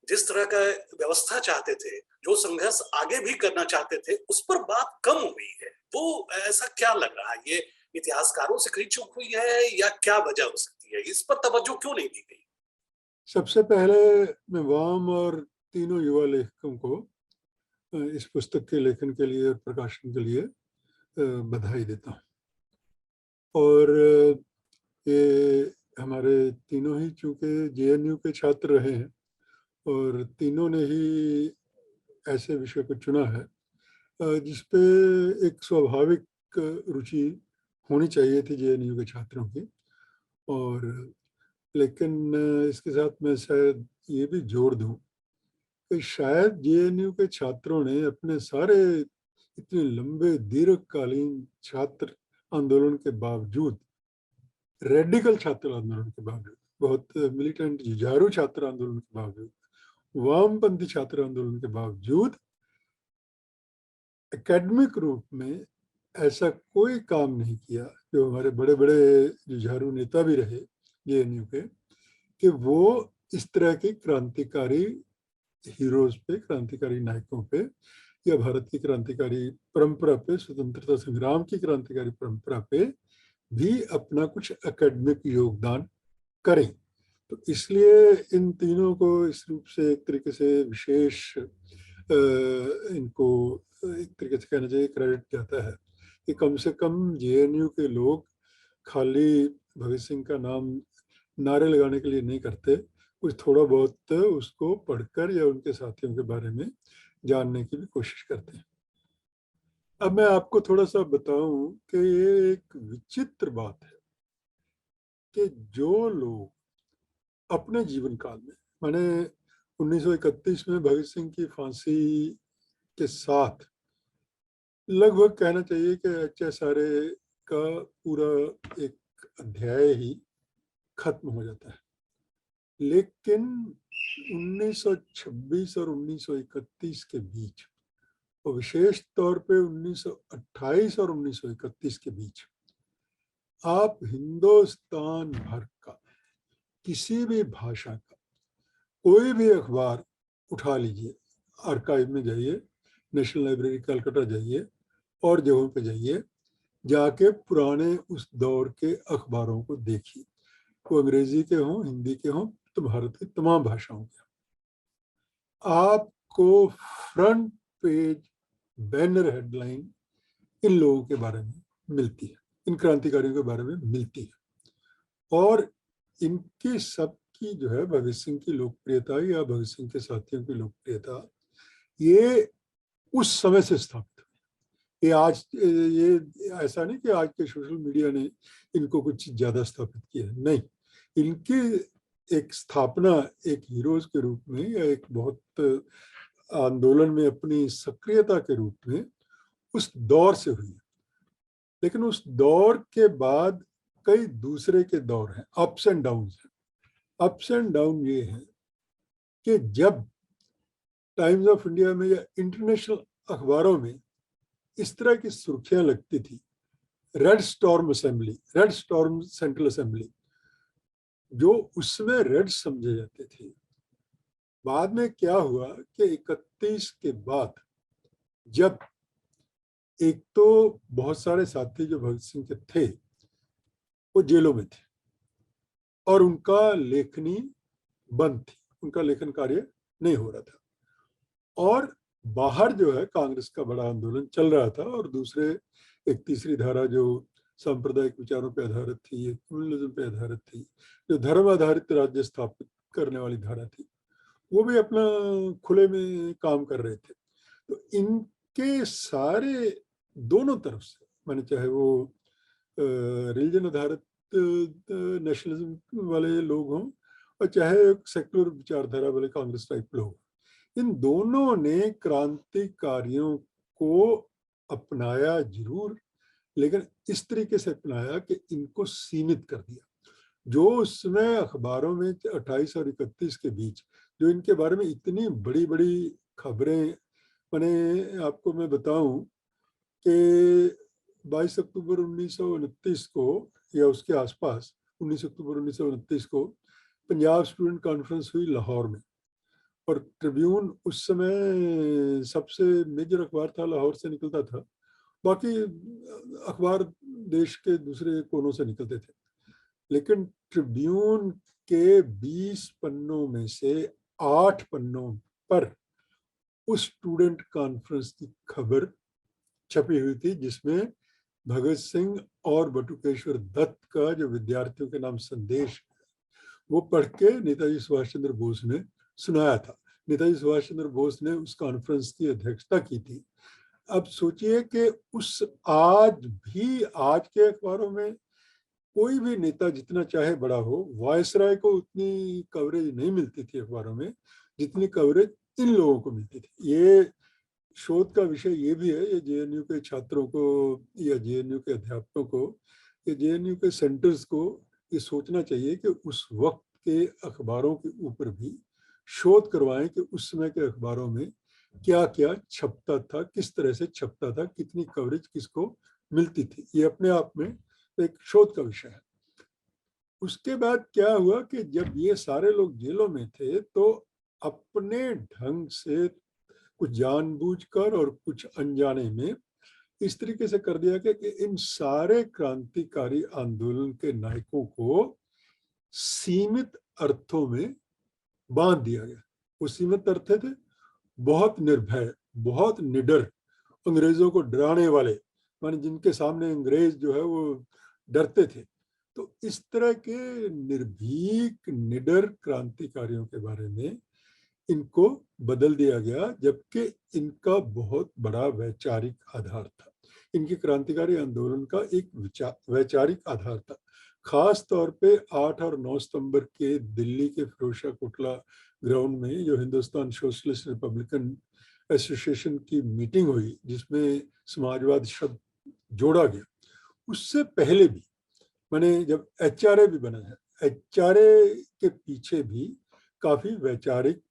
जिस तरह का व्यवस्था चाहते थे, जो संघर्ष आगे भी करना चाहते थे, उस पर बात कम हुई है। वो ऐसा क्या लग रहा है? ये इतिहासकारों से कहीं चूक हुई है या क्या वजह हो सकती है? इस पर तवज्जो क्यों नहीं दी गई? सबसे पहले मैं वाम और तीनों युवा लेखकों को इस पुस्तक के लेखन के लिए और प्रकाशन के लिए बधाई देता हूँ। और ये हमारे तीनों ही चूंकि जेएनयू के छात्र रहे हैं और तीनों ने ही ऐसे विषय को चुना है जिसपे एक स्वाभाविक रुचि होनी चाहिए थी जेएनयू के छात्रों की। और लेकिन इसके साथ मैं शायद ये भी जोड़ दूं कि शायद जेएनयू के छात्रों ने अपने सारे इतने लंबे दीर्घकालीन छात्र आंदोलन के बावजूद, रेडिकल छात्र आंदोलन के बावजूद, बहुत मिलिटेंट जुझारू छात्र आंदोलन के बावजूद, वामपंथी छात्र आंदोलन के बावजूद एकेडमिक रूप में ऐसा कोई काम नहीं किया, जो हमारे बड़े बड़े जुझारू नेता भी रहे जेएनयू के, कि वो इस तरह की क्रांतिकारी हीरोज पे, क्रांतिकारी नायकों पे या भारत की क्रांतिकारी परंपरा पे, स्वतंत्रता संग्राम की क्रांतिकारी परंपरा पे भी अपना कुछ एकेडमिक योगदान करें। तो इसलिए इन तीनों को इस रूप से एक तरीके से विशेष इनको एक तरीके से कहना चाहिए क्रेडिट जाता है कि कम से कम जेएनयू के लोग खाली भगत सिंह का नाम नारे लगाने के लिए नहीं करते, कुछ थोड़ा बहुत उसको पढ़कर या उनके साथियों के बारे में जानने की भी कोशिश करते हैं। अब मैं आपको थोड़ा सा बताऊं कि ये एक विचित्र बात है कि जो लोग अपने जीवन काल में, माने 1931 में भगत सिंह की फांसी के साथ लगभग कहना चाहिए कि HSRA का पूरा एक अध्याय ही खत्म हो जाता है, लेकिन 1926 और 1931 के बीच, और विशेष तौर पे 1928 और 1931 के बीच आप हिंदुस्तान भर का किसी भी भाषा का कोई भी अखबार उठा लीजिए, आर्काइव में जाइए, नेशनल लाइब्रेरी कलकत्ता जाइए और जगहों पे जाइए, जाके पुराने उस दौर के अखबारों को देखिए, वो अंग्रेजी के हों, हिंदी के हों, तो भारत की तमाम भाषाओं के। आपको फ्रंट पेज बैनर हेडलाइन इन लोगों के बारे में मिलती है, इन क्रांतिकारियों के बारे में मिलती है। और इनकी सबकी जो है भगत सिंह की लोकप्रियता या भगत सिंह के साथियों की लोकप्रियता ये उस समय से स्थापित हुई। ये आज ये ऐसा नहीं कि आज के सोशल मीडिया ने इनको कुछ ज्यादा स्थापित किया, नहीं, इनकी एक स्थापना एक हीरोज के रूप में या एक बहुत आंदोलन में अपनी सक्रियता के रूप में उस दौर से हुई। लेकिन उस दौर के बाद कई दूसरे के दौर हैं, अप्स एंड डाउन हैं। अप्स एंड डाउन ये है कि जब टाइम्स ऑफ इंडिया में या इंटरनेशनल अखबारों में इस तरह की सुर्खियां लगती थी, red storm assembly, red storm central assembly, जो उसमें रेड समझे जाते थे। बाद में क्या हुआ कि 31 के बाद जब एक तो बहुत सारे साथी जो भगत सिंह के थे वो जेलों में थे और उनका लेखनी बंद थी, उनका लेखन कार्य नहीं हो रहा था, और बाहर जो है कांग्रेस का बड़ा आंदोलन चल रहा था, और दूसरे एक तीसरी धारा जो सांप्रदायिक विचारों पर आधारित थी, कम्युनलिज्म पे आधारित थी, जो धर्म आधारित राज्य स्थापित करने वाली धारा थी, वो भी अपना खुले में काम कर रहे थे। तो इनके सारे दोनों तरफ से, माने चाहे वो रिलीजन आधारित नेशनलिज्म वाले लोग हों और चाहे सेक्युलर विचारधारा वाले कांग्रेस टाइप लोग, इन दोनों ने क्रांतिकारियों को अपनाया जरूर, लेकिन इस तरीके से अपनाया कि इनको सीमित कर दिया। जो उसमें अखबारों में 28 और 31 के बीच जो इनके बारे में इतनी बड़ी बड़ी खबरें, मैंने आपको मैं बताऊं कि 22 अक्टूबर 1929 को या उसके आसपास 19 अक्टूबर 1929 को पंजाब स्टूडेंट कॉन्फ्रेंस हुई लाहौर में, और ट्रिब्यून उस समय सबसे मेजर अखबार था, लाहौर से निकलता था, बाकी अखबार देश के दूसरे कोनों से निकलते थे, लेकिन ट्रिब्यून के 20 पन्नों में से 8 पन्नों पर उस स्टूडेंट कॉन्फ्रेंस की खबर छपी हुई थी, जिसमें भगत सिंह और बटुकेश्वर दत्त का जो विद्यार्थियों के नाम संदेश वो पढ़ के नेताजी सुभाष चंद्र बोस ने सुनाया था। नेताजी सुभाष चंद्र बोस ने उस कॉन्फ्रेंस की अध्यक्षता की थी। अब सोचिए कि उस आज के अखबारों में कोई भी नेता जितना चाहे बड़ा हो, वायसराय को उतनी कवरेज नहीं मिलती थी अखबारों में जितनी कवरेज इन लोगों को मिलती थी। ये शोध का विषय ये भी है, ये जेएनयू के छात्रों को या जेएनयू के अध्यापकों को या जेएनयू के सेंटर्स को ये सोचना चाहिए कि उस वक्त के अखबारों के ऊपर भी शोध करवाएं कि उस समय के अखबारों में क्या क्या छपता था, किस तरह से छपता था, कितनी कवरेज किसको मिलती थी। ये अपने आप में एक शोध का विषय है। उसके बाद क्या हुआ कि जब ये सारे लोग जेलों में थे तो अपने ढंग से कुछ जानबूझकर और कुछ अनजाने में इस तरीके से कर दिया कि इन सारे क्रांतिकारी आंदोलन के नायकों को सीमित अर्थों में बांध दिया गया। वो सीमित अर्थ थे बहुत निर्भय, बहुत निडर, अंग्रेजों को डराने वाले, माने जिनके सामने अंग्रेज जो है वो डरते थे। तो इस तरह के निर्भीक निडर क्रांतिकारियों के बारे में इनको बदल दिया गया, जबकि इनका बहुत बड़ा वैचारिक आधार था। इनकी क्रांतिकारी आंदोलन का एक वैचारिक आधार था। खास तौर पे 8 और 9 सितंबर के दिल्ली के फिरोजशाह कोटला ग्राउंड में जो हिंदुस्तान सोशलिस्ट रिपब्लिकन एसोसिएशन की मीटिंग हुई, जिसमें समाजवाद शब्द जोड़ा गया, उससे पहले भी मैंने जब एचआरए भी बना है, एचआरए के पीछे भी काफी वैचारिक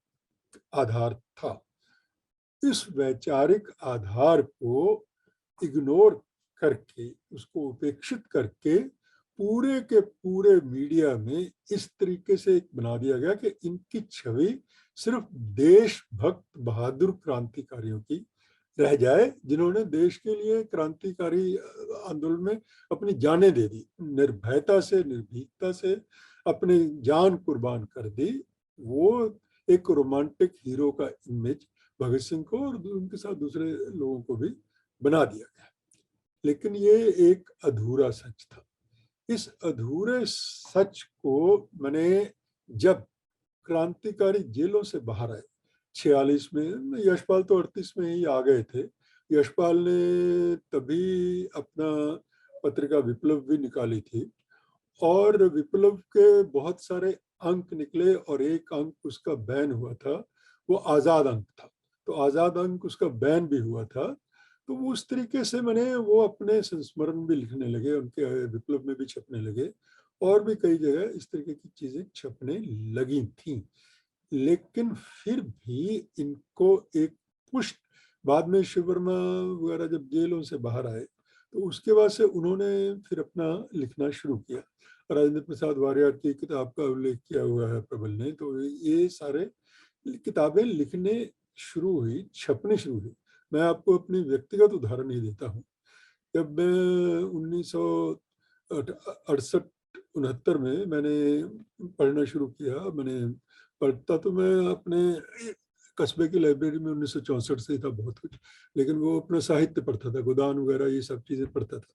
आधार था। इस वैचारिक आधार को इग्नोर करके, उसको उपेक्षित करके पूरे के पूरे मीडिया में इस तरीके से एक बना दिया गया कि इनकी छवि सिर्फ देशभक्त बहादुर क्रांतिकारियों की रह जाए, जिन्होंने देश के लिए क्रांतिकारी आंदोलन में अपनी जानें दे दी, निर्भयता से निर्भीकता से अपनी जान कुर्बान कर दी। वो एक रोमांटिक हीरो का इमेज भगत सिंह को और उनके साथ दूसरे लोगों को भी बना दिया गया, लेकिन ये एक अधूरा सच था। इस अधूरे सच को मैंने, जब क्रांतिकारी जेलों से बाहर आए 46 में, यशपाल तो 38 में ही आ गए थे, यशपाल ने तभी अपना पत्रिका विप्लव भी निकाली थी और विप्लव के बहुत सारे अंक निकले और एक अंक उसका बैन हुआ था, वो आज़ाद अंक था, तो आज़ाद अंक उसका बैन भी हुआ था। तो वो उस तरीके से मैंने वो अपने संस्मरण भी लिखने लगे, उनके विप्लव में भी छपने लगे और भी कई जगह इस तरीके की चीज़ें छपने लगी थी। लेकिन फिर भी इनको एक पुष्ट, बाद में शिव वर्मा वगैरह जब जेलों से बाहर आए तो उसके बाद से उन्होंने फिर अपना लिखना शुरू किया। राजेंद्र प्रसाद वारियर की किताब का उल्लेख किया हुआ है प्रबल ने, तो ये सारे किताबें लिखने शुरू हुई, छपने शुरू हुई। मैं आपको अपनी व्यक्तिगत उदाहरण ही देता हूँ। जब मैं 1968-69 में मैंने पढ़ना शुरू किया, मैंने पढ़ता तो मैं अपने कस्बे की लाइब्रेरी में 1964 से ही था बहुत कुछ, लेकिन वो अपना साहित्य पढ़ता था, गोदान वगैरह ये सब चीज़ें पढ़ता था।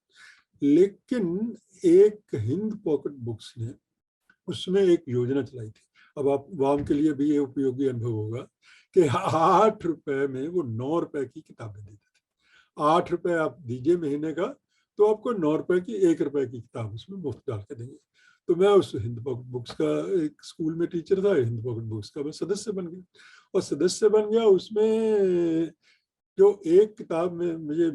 लेकिन एक हिंद पॉकेट बुक्स ने उसमें एक योजना चलाई थी, अब आप वाम के लिए भी ये उपयोगी अनुभव होगा कि 8 रुपए में वो 9 रुपए की किताबें देते थे। 8 रुपए आप दीजिए महीने का, तो आपको 9 रुपए की 1 रुपए की किताब उसमें मुफ्त डाल के देंगे। तो मैं उस हिंद पॉकेट बुक्स का, एक स्कूल में टीचर था, हिंद पॉकेट बुक्स का मैं सदस्य बन गया और सदस्य बन गया। उसमें जो एक किताब में मुझे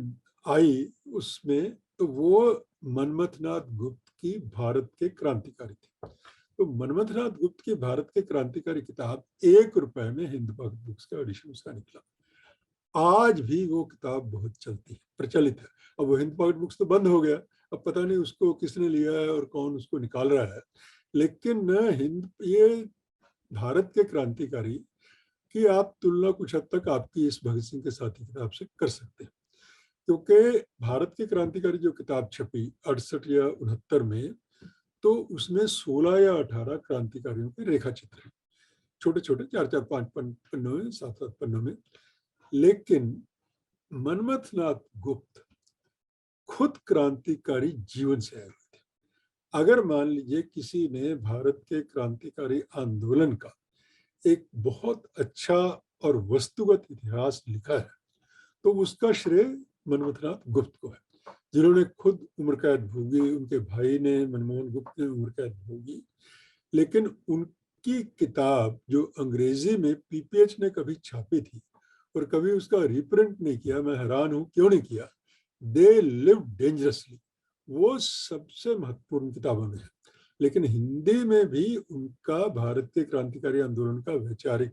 आई उसमें, तो वो मनमथनाथ गुप्त की भारत के क्रांतिकारी थी। तो मनमथनाथ गुप्त की भारत के क्रांतिकारी किताब 1 रुपए में हिंद पॉकेट बुक्स का एडिशन उसका निकला। आज भी वो किताब बहुत चलती है, प्रचलित है। अब वो हिंद पॉकेट बुक्स तो बंद हो गया, अब पता नहीं उसको किसने लिया है और कौन उसको निकाल रहा है, लेकिन हिंद, ये भारत के क्रांतिकारी की आप तुलना कुछ हद तक आपकी इस भगत सिंह के साथी किताब से कर सकते हैं, क्योंकि भारत के क्रांतिकारी जो किताब छपी 68 या 69 में, तो उसमें 16 या 18 क्रांतिकारियों के रेखा चित्र हैं, छोटे छोटे 4-4, 5 पन्नों में, 7-7 पन्नों में। लेकिन मनमथनाथ गुप्त खुद क्रांतिकारी जीवन से आए हुए थे। अगर मान लीजिए किसी ने भारत के क्रांतिकारी आंदोलन का एक बहुत अच्छा और वस्तुगत इतिहास लिखा है, तो उसका श्रेय मनमथनाथ गुप्त को है, जिन्होंने खुद उम्र कैद भोगी, उनके भाई ने, मनमोहन गुप्त ने उम्र कैद भोगी। लेकिन उनकी किताब जो अंग्रेजी में पीपीएच ने कभी छापी थी और कभी उसका रिप्रिंट नहीं किया, मैं हैरान हूं क्यों नहीं किया, दे लिव डेंजरसली, वो सबसे महत्वपूर्ण किताबों में है। लेकिन हिंदी में भी उनका भारत के क्रांतिकारी आंदोलन का वैचारिक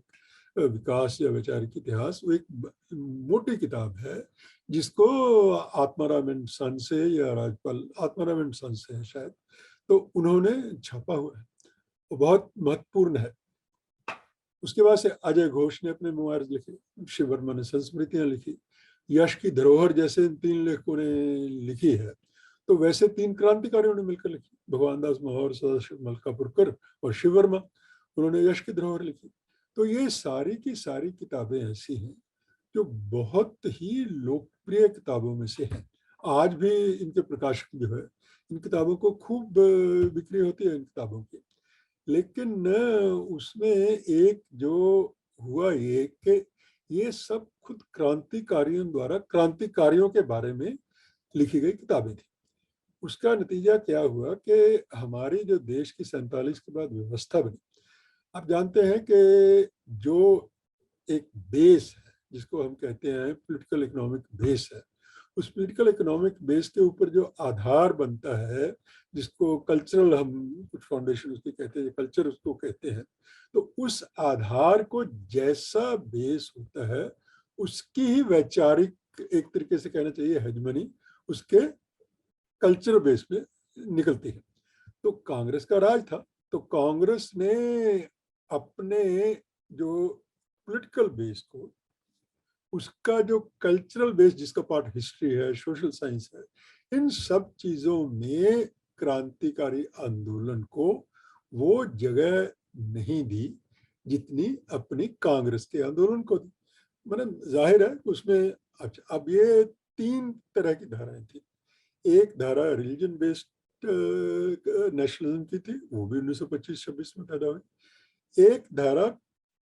विकास या वैचारिक इतिहास, वो एक मोटी किताब है जिसको आत्माराम एंड सन से, या राजपाल आत्माराम एंड सन से है शायद, तो उन्होंने छापा हुआ है, वो बहुत महत्वपूर्ण है। उसके बाद से अजय घोष ने अपने मेमोइर्स लिखे, शिव वर्मा ने संस्मृतियां लिखी, यश की धरोहर जैसे इन 3 लेखकों ने लिखी है। तो वैसे 3 क्रांतिकारियों ने मिलकर लिखी, भगवान दास माहौर, सदाशिव मलकापुरकर और शिव वर्मा, उन्होंने यश की धरोहर लिखी। तो ये सारी की सारी किताबें ऐसी हैं जो बहुत ही लोकप्रिय किताबों में से हैं। आज भी इनके प्रकाशक जो है, इन किताबों को खूब बिक्री होती है इन किताबों की। लेकिन उसमें एक जो हुआ ये कि ये सब खुद क्रांतिकारियों द्वारा क्रांतिकारियों के बारे में लिखी गई किताबें थी। उसका नतीजा क्या हुआ कि हमारी जो देश की 47 के बाद व्यवस्था बनी, आप जानते हैं कि जो एक बेस है जिसको हम कहते हैं पॉलिटिकल इकोनॉमिक बेस है, उस पॉलिटिकल इकोनॉमिक बेस के ऊपर जो आधार बनता है, जिसको कल्चरल, हम कुछ फाउंडेशन उसकी कहते हैं, कल्चर उसको कहते हैं, तो उस आधार को जैसा बेस होता है उसकी ही वैचारिक, एक तरीके से कहना चाहिए हेजमनी, उसके कल्चर बेस पे निकलती है। तो कांग्रेस का राज था, तो कांग्रेस ने अपने जो पॉलिटिकल बेस को, उसका जो कल्चरल बेस जिसका पार्ट हिस्ट्री है, सोशल साइंस है, इन सब चीजों में क्रांतिकारी आंदोलन को वो जगह नहीं दी जितनी अपनी कांग्रेस के आंदोलन को दी। मतलब जाहिर है उसमें अच्छा, अब ये 3 तरह की धाराएं थी। एक धारा रिलीजन बेस्ड नेशनलिज्म की थी, वो भी 1925-26 में पैदा हुई। एक धारा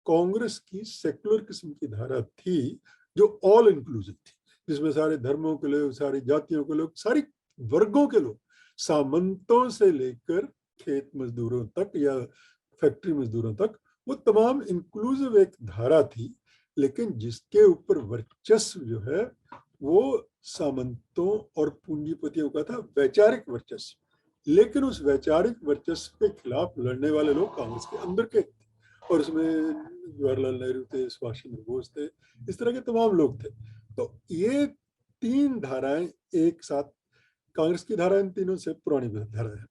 कांग्रेस की सेकुलर किस्म की धारा थी जो ऑल इंक्लूसिव थी, जिसमें सारे धर्मों के लोग, सारी जातियों के लोग, सारी वर्गों के लोग, सामंतों से लेकर खेत मजदूरों तक या फैक्ट्री मजदूरों तक, वो तमाम इंक्लूसिव एक धारा थी, लेकिन जिसके ऊपर वर्चस्व जो है वो सामंतों और पूंजीपतियों का था, वैचारिक वर्चस्व। लेकिन उस वैचारिक वर्चस्व के खिलाफ लड़ने वाले लोग कांग्रेस के अंदर के थे, और उसमें जवाहरलाल नेहरू थे, सुभाष चंद्र बोस थे, इस तरह के तमाम लोग थे। तो ये 3 धाराएं एक साथ, कांग्रेस की धारा इन तीनों से पुरानी धारा है।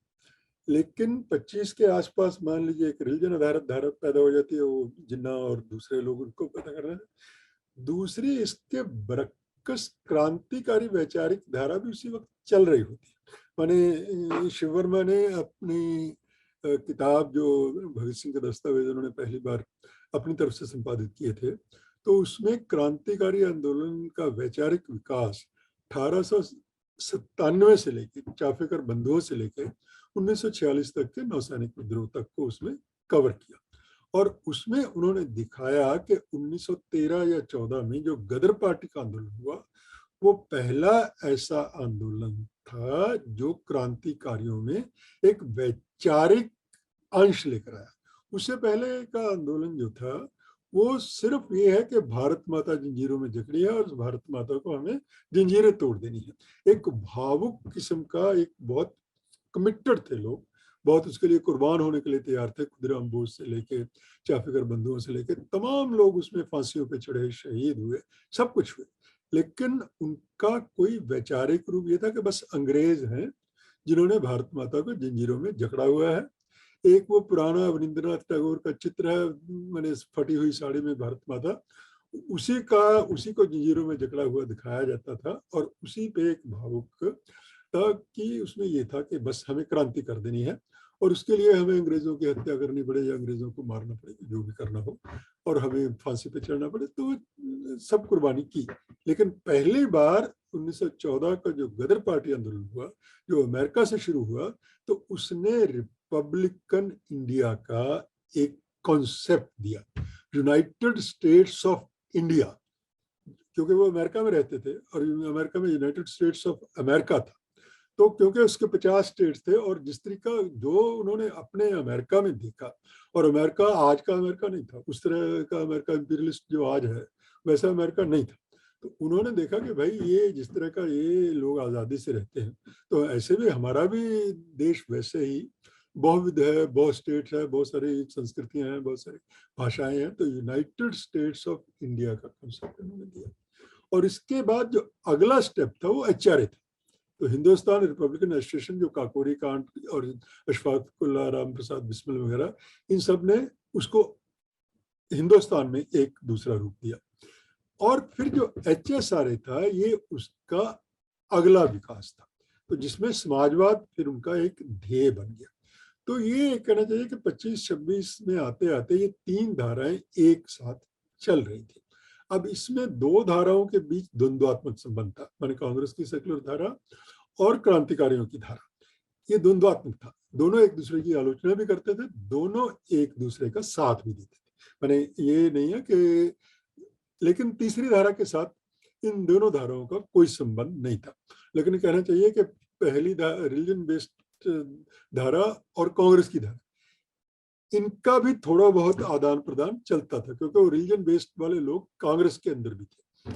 लेकिन 25 के आसपास मान लीजिए एक रिलीजन आधारित धारा पैदा हो जाती है, वो जिन्ना और दूसरे लोग उनको पैदा कर रहे हैं। दूसरी इसके बरक्कस क्रांतिकारी वैचारिक धारा भी उसी वक्त चल रही होती है। माने शिव वर्मा ने अपनी किताब जो भगत सिंह के दस्तावेज उन्होंने पहली बार अपनी तरफ से संपादित किए थे, तो उसमें क्रांतिकारी आंदोलन का वैचारिक विकास 1897 से लेकर चाफेकर बंधुओं से लेकर 1946 तक के नौसैनिक विद्रोह तक को उसमें कवर किया। और उसमें उन्होंने दिखाया कि 1913 या 14 में जो गदर पार्टी का आंदोलन हुआ, वो पहला ऐसा आंदोलन था जो क्रांतिकारियों में एक वैचारिक अंश लेकर आया। उससे पहले का आंदोलन जो था वो सिर्फ ये है कि भारत माता जंजीरों में जकड़ी है और उस भारत माता को हमें जंजीरें तोड़ देनी है। एक भावुक किस्म का, एक बहुत कमिटेड थे लोग, बहुत उसके लिए कुर्बान होने के लिए तैयार थे। खुदराम बोस से लेके चाफेकर बंधुओं से लेके तमाम लोग उसमें फांसियों पे चढ़े, शहीद हुए, सब कुछ हुए। लेकिन उनका कोई वैचारिक रूप ये था कि बस अंग्रेज हैं जिन्होंने भारत माता को जंजीरों में जकड़ा हुआ है। एक वो पुराना रविंद्रनाथ टैगोर का चित्र है, मैंने फटी हुई साड़ी में भारत माता, उसी को जंजीरों में जकड़ा हुआ दिखाया जाता था। और उसी पे एक भावुक था कि उसमें ये था कि बस हमें क्रांति कर देनी है और उसके लिए हमें अंग्रेजों की हत्या करनी पड़े या अंग्रेजों को मारना पड़े, जो भी करना हो, और हमें फांसी पे चढ़ना पड़े, तो सब कुर्बानी की। लेकिन पहली बार 1914 का जो गदर पार्टी आंदोलन हुआ, जो अमेरिका से शुरू हुआ, तो उसने रिपब्लिकन इंडिया का एक कॉन्सेप्ट दिया, यूनाइटेड स्टेट्स ऑफ इंडिया, क्योंकि वो अमेरिका में रहते थे और अमेरिका में यूनाइटेड स्टेट्स ऑफ अमेरिका था। तो क्योंकि उसके 50 स्टेट्स थे, और जिस तरीका जो उन्होंने अपने अमेरिका में देखा, और अमेरिका आज का अमेरिका नहीं था, उस तरह का अमेरिका इंपीरियलिस्ट जो आज है वैसा अमेरिका नहीं था। तो उन्होंने देखा कि भाई ये जिस तरह का ये लोग आज़ादी से रहते हैं, तो ऐसे भी हमारा भी देश वैसे ही बहुविध है, बहुत स्टेट्स है, बहुत सारी संस्कृतियां हैं, बहुत सारी भाषाएं हैं। तो यूनाइटेड स्टेट्स ऑफ इंडिया का कंसेप्ट उन्होंने दिया। और इसके बाद जो अगला स्टेप था वो HRA था। तो हिंदुस्तान रिपब्लिकन एसोसिएशन, जो काकोरी कांट और अशफाक उल्लाह, राम प्रसाद बिस्मिल वगैरह, इन सब ने उसको हिंदुस्तान में एक दूसरा रूप दिया। और फिर जो HSRA था, ये उसका अगला विकास था, तो जिसमें समाजवाद फिर उनका एक ध्येय बन गया। तो ये कहना चाहिए कि 25-26 में आते आते ये 3 धाराएं एक साथ चल रही थी। अब इसमें 2 धाराओं के बीच द्वंद्वात्मक संबंध था, माने कांग्रेस की सेकुलर धारा और क्रांतिकारियों की धारा, ये द्वंद्वात्मक था। दोनों एक दूसरे की आलोचना भी करते थे, दोनों एक दूसरे का साथ भी देते थे। माने ये नहीं है कि, लेकिन तीसरी धारा के साथ इन दोनों धाराओं का कोई संबंध नहीं था। लेकिन कहना चाहिए कि पहली रिलीजन बेस्ड धारा और कांग्रेस की धारा, इनका भी थोड़ा बहुत आदान प्रदान चलता था, क्योंकि वो रिलीजन बेस्ड वाले लोग कांग्रेस के अंदर भी थे।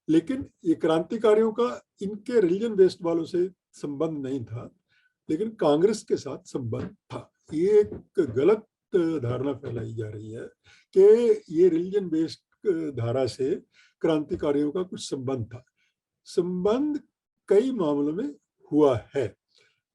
लेकिन ये क्रांतिकारियों का इनके रिलीजन बेस्ड वालों से संबंध नहीं था, लेकिन कांग्रेस के साथ संबंध था। ये एक गलत धारणा फैलाई जा रही है कि ये रिलीजन बेस्ड धारा से क्रांतिकारियों का कुछ संबंध था। संबंध कई मामलों में हुआ है,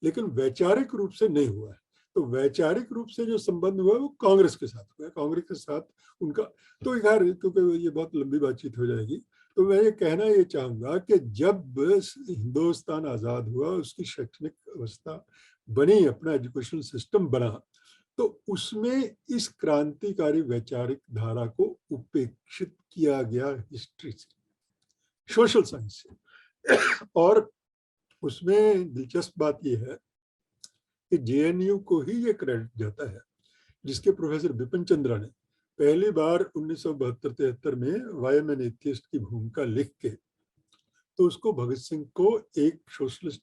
लेकिन वैचारिक रूप से नहीं हुआ है। तो वैचारिक रूप से जो संबंध हुआ वो कांग्रेस के साथ हुआ, कांग्रेस के साथ उनका। तो यार क्योंकि ये बहुत लंबी बातचीत हो जाएगी, तो मैं ये कहना ये चाहूंगा कि जब हिंदुस्तान आजाद हुआ, उसकी शैक्षणिक अवस्था बनी, अपना एजुकेशनल सिस्टम बना, तो उसमें इस क्रांतिकारी वैचारिक धारा को उपेक्षित किया गया हिस्ट्री से, सोशल साइंस से। और उसमें दिलचस्प बात यह है कि जेएनयू को ही ये क्रेडिट जाता है, जिसके प्रोफेसर बिपिन चंद्रा ने पहली बार 1972-73 में वाई एम एन एथियस्ट की भूमिका लिख के, तो उसको भगत सिंह को एक सोशलिस्ट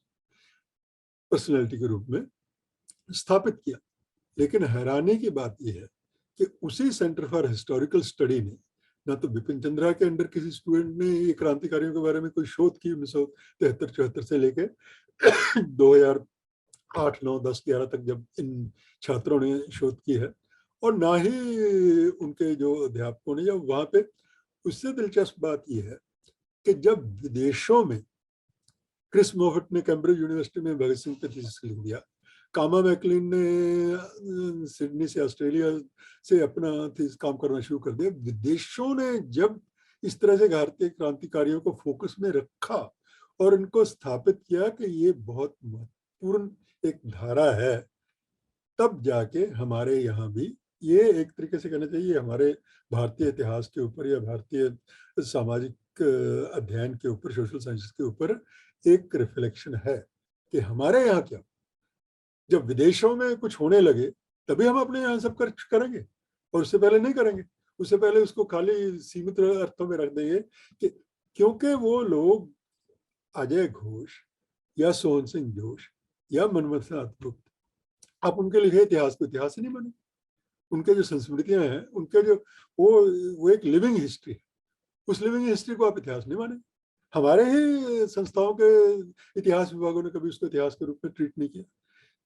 पर्सनैलिटी के रूप में स्थापित किया। लेकिन हैरानी की बात यह है कि उसी सेंटर फॉर हिस्टोरिकल स्टडी ने, ना तो बिपिन चंद्रा के अंडर किसी स्टूडेंट ने ये क्रांतिकारियों के बारे में कोई शोध की 1973-74 से लेके 2008, 9, 10, 11 तक जब इन छात्रों ने शोध की है, और ना ही उनके जो अध्यापकों ने। जब वहां पे उससे दिलचस्प बात यह है कि जब विदेशों में क्रिस मोफट ने कैम्ब्रिज यूनिवर्सिटी में भगत सिंह पे थीसिस लिख दिया, कामा मैकलिन ने सिडनी से, ऑस्ट्रेलिया से अपना काम करना शुरू कर दिया, विदेशों ने जब इस तरह से भारतीय क्रांतिकारियों को फोकस में रखा और इनको स्थापित किया कि ये बहुत महत्वपूर्ण एक धारा है, तब जाके हमारे यहाँ भी ये एक तरीके से कहना चाहिए हमारे भारतीय इतिहास के ऊपर या भारतीय सामाजिक अध्ययन के ऊपर, सोशल साइंसेस के ऊपर एक रिफ्लेक्शन है कि हमारे यहाँ क्या, जब विदेशों में कुछ होने लगे तभी हम अपने यहाँ सब करेंगे, और उससे पहले नहीं करेंगे। उससे पहले उसको खाली सीमित अर्थों में रख देंगे कि क्योंकि वो लोग अजय घोष या सोहन सिंह जोश या मनमथ नाथ गुप्त, आप उनके लिखे इतिहास को इतिहास ही नहीं माने। उनके जो संस्मृतियां हैं, उनके जो वो एक लिविंग हिस्ट्री है, उस लिविंग हिस्ट्री को आप इतिहास नहीं माने। हमारे ही संस्थाओं के इतिहास विभागों ने कभी उसको इतिहास के रूप में ट्रीट नहीं किया।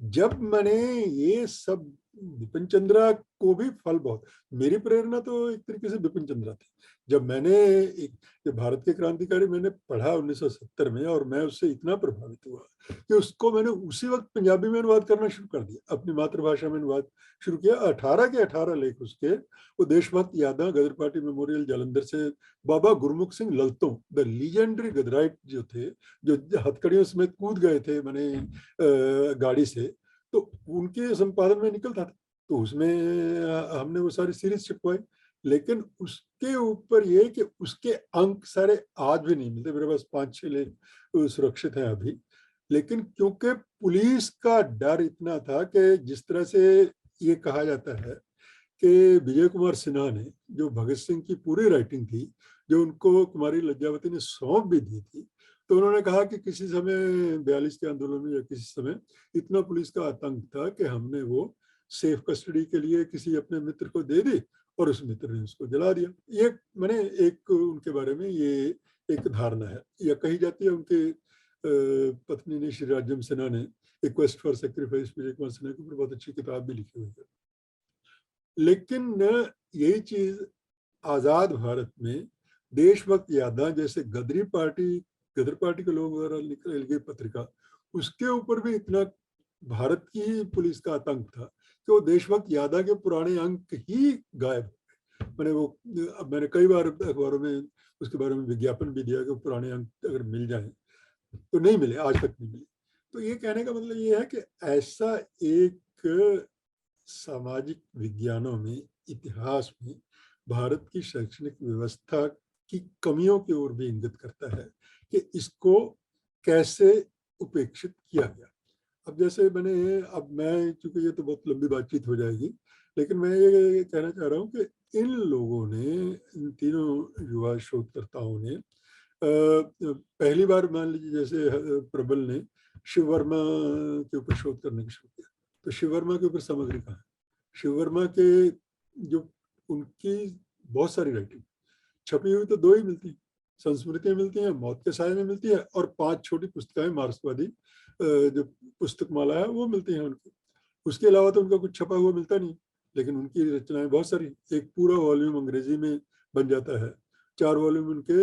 जब मैंने ये सब, बिपिन चंद्रा को भी फल बहुत, मेरी प्रेरणा तो एक तरीके से बिपिन चंद्रा थी। जब मैंने एक भारत के क्रांतिकारी मैंने पढ़ा 1970 में, और मैं उससे इतना प्रभावित हुआ कि उसको मैंने उसी वक्त पंजाबी में अनुवाद करना शुरू कर दिया, अपनी मातृभाषा में अनुवाद शुरू किया। 18 के 18 लेख उसके, वो देशभक्त यादें गदर पार्टी मेमोरियल जालंधर से बाबा गुरमुख सिंह ललतों, द लीजेंडरी गदराइट जो थे, जो हथकड़ियों समेत कूद गए थे मैंने गाड़ी से, तो उनके संपादन में निकलता था। तो उसमें हमने वो सारी सीरीज छपवाई। लेकिन उसके ऊपर ये कि उसके अंक सारे आज भी नहीं मिलते, मेरे पास 5-6 लेख सुरक्षित हैं अभी। लेकिन क्योंकि पुलिस का डर इतना था कि जिस तरह से ये कहा जाता है कि विजय कुमार सिन्हा ने जो भगत सिंह की पूरी राइटिंग थी, जो उनको कुमारी लज्जावती ने सौंप भी दी थी, तो उन्होंने कहा कि किसी समय 42 के आंदोलन में या किसी समय इतना पुलिस का आतंक था कि हमने वो सेफ कस्टडी के लिए किसी अपने मित्र को दे दी और उस मित्र ने उसको जला दिया। ये मैंने एक उनके बारे में ये एक धारणा है, या कही जाती है उनके पत्नी ने, श्री राज्यम सिन्हा ने, एक quest for sacrifice Vijay Kumar Sinha के ऊपर बहुत अच्छी किताब भी लिखी हुई है। लेकिन यही चीज आजाद भारत में देशभक्त यादें जैसे गदर पार्टी के लोग द्वारा निकल गई पत्रिका, उसके ऊपर भी इतना भारत की पुलिस का आतंक था कि वो देशभक्त यादा के पुराने अंक ही गायब हो गए। मैंने कई बार अखबारों में उसके बारे में विज्ञापन भी दिया कि पुराने अंक अगर मिल जाएं, तो नहीं मिले, आज तक नहीं मिले। तो ये कहने का मतलब ये है कि ऐसा एक सामाजिक विज्ञानों में, इतिहास में भारत की शैक्षणिक व्यवस्था की कमियों की ओर भी इंगित करता है कि इसको कैसे उपेक्षित किया गया। अब जैसे मैं चूंकि ये तो बहुत लंबी बातचीत हो जाएगी, लेकिन मैं ये कहना चाह रहा हूँ कि इन लोगों ने, इन तीनों युवा शोधकर्ताओं ने पहली बार, मान लीजिए जैसे प्रबल ने शिव वर्मा के ऊपर शोध करने की शुरू किया, तो शिव वर्मा के ऊपर सामग्री कहाँ है? शिव वर्मा के जो उनकी बहुत सारी राइटिंग छपी हुई तो 2 ही मिलती हैं, संस्मृतियां मिलती हैं, मौत के साय में मिलती है, और 5 छोटी पुस्तकें मार्क्सवादी जो पुस्तक माला है वो मिलती हैं उनकी। उसके अलावा तो उनका कुछ छपा हुआ मिलता नहीं, लेकिन उनकी रचनाएं बहुत सारी, एक पूरा वॉल्यूम अंग्रेजी में बन जाता है, 4 वॉल्यूम उनके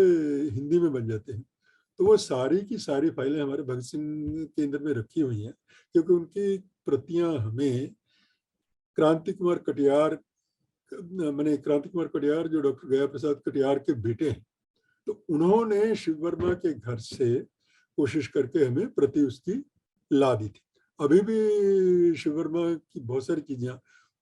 हिंदी में बन जाते हैं। तो वो सारी की सारी फाइलें हमारे भगत सिंह केंद्र में रखी हुई हैं, क्योंकि उनकी प्रतियां हमें क्रांति कुमार कटियार, मैंने क्रांति कुमार कटियार जो डॉक्टर गया प्रसाद कटियार के बेटे हैं, तो उन्होंने शिव वर्मा के घर से कोशिश करके हमें प्रति उसकी ला दी थी। अभी भी शिव वर्मा की बहुत सारी चीजें,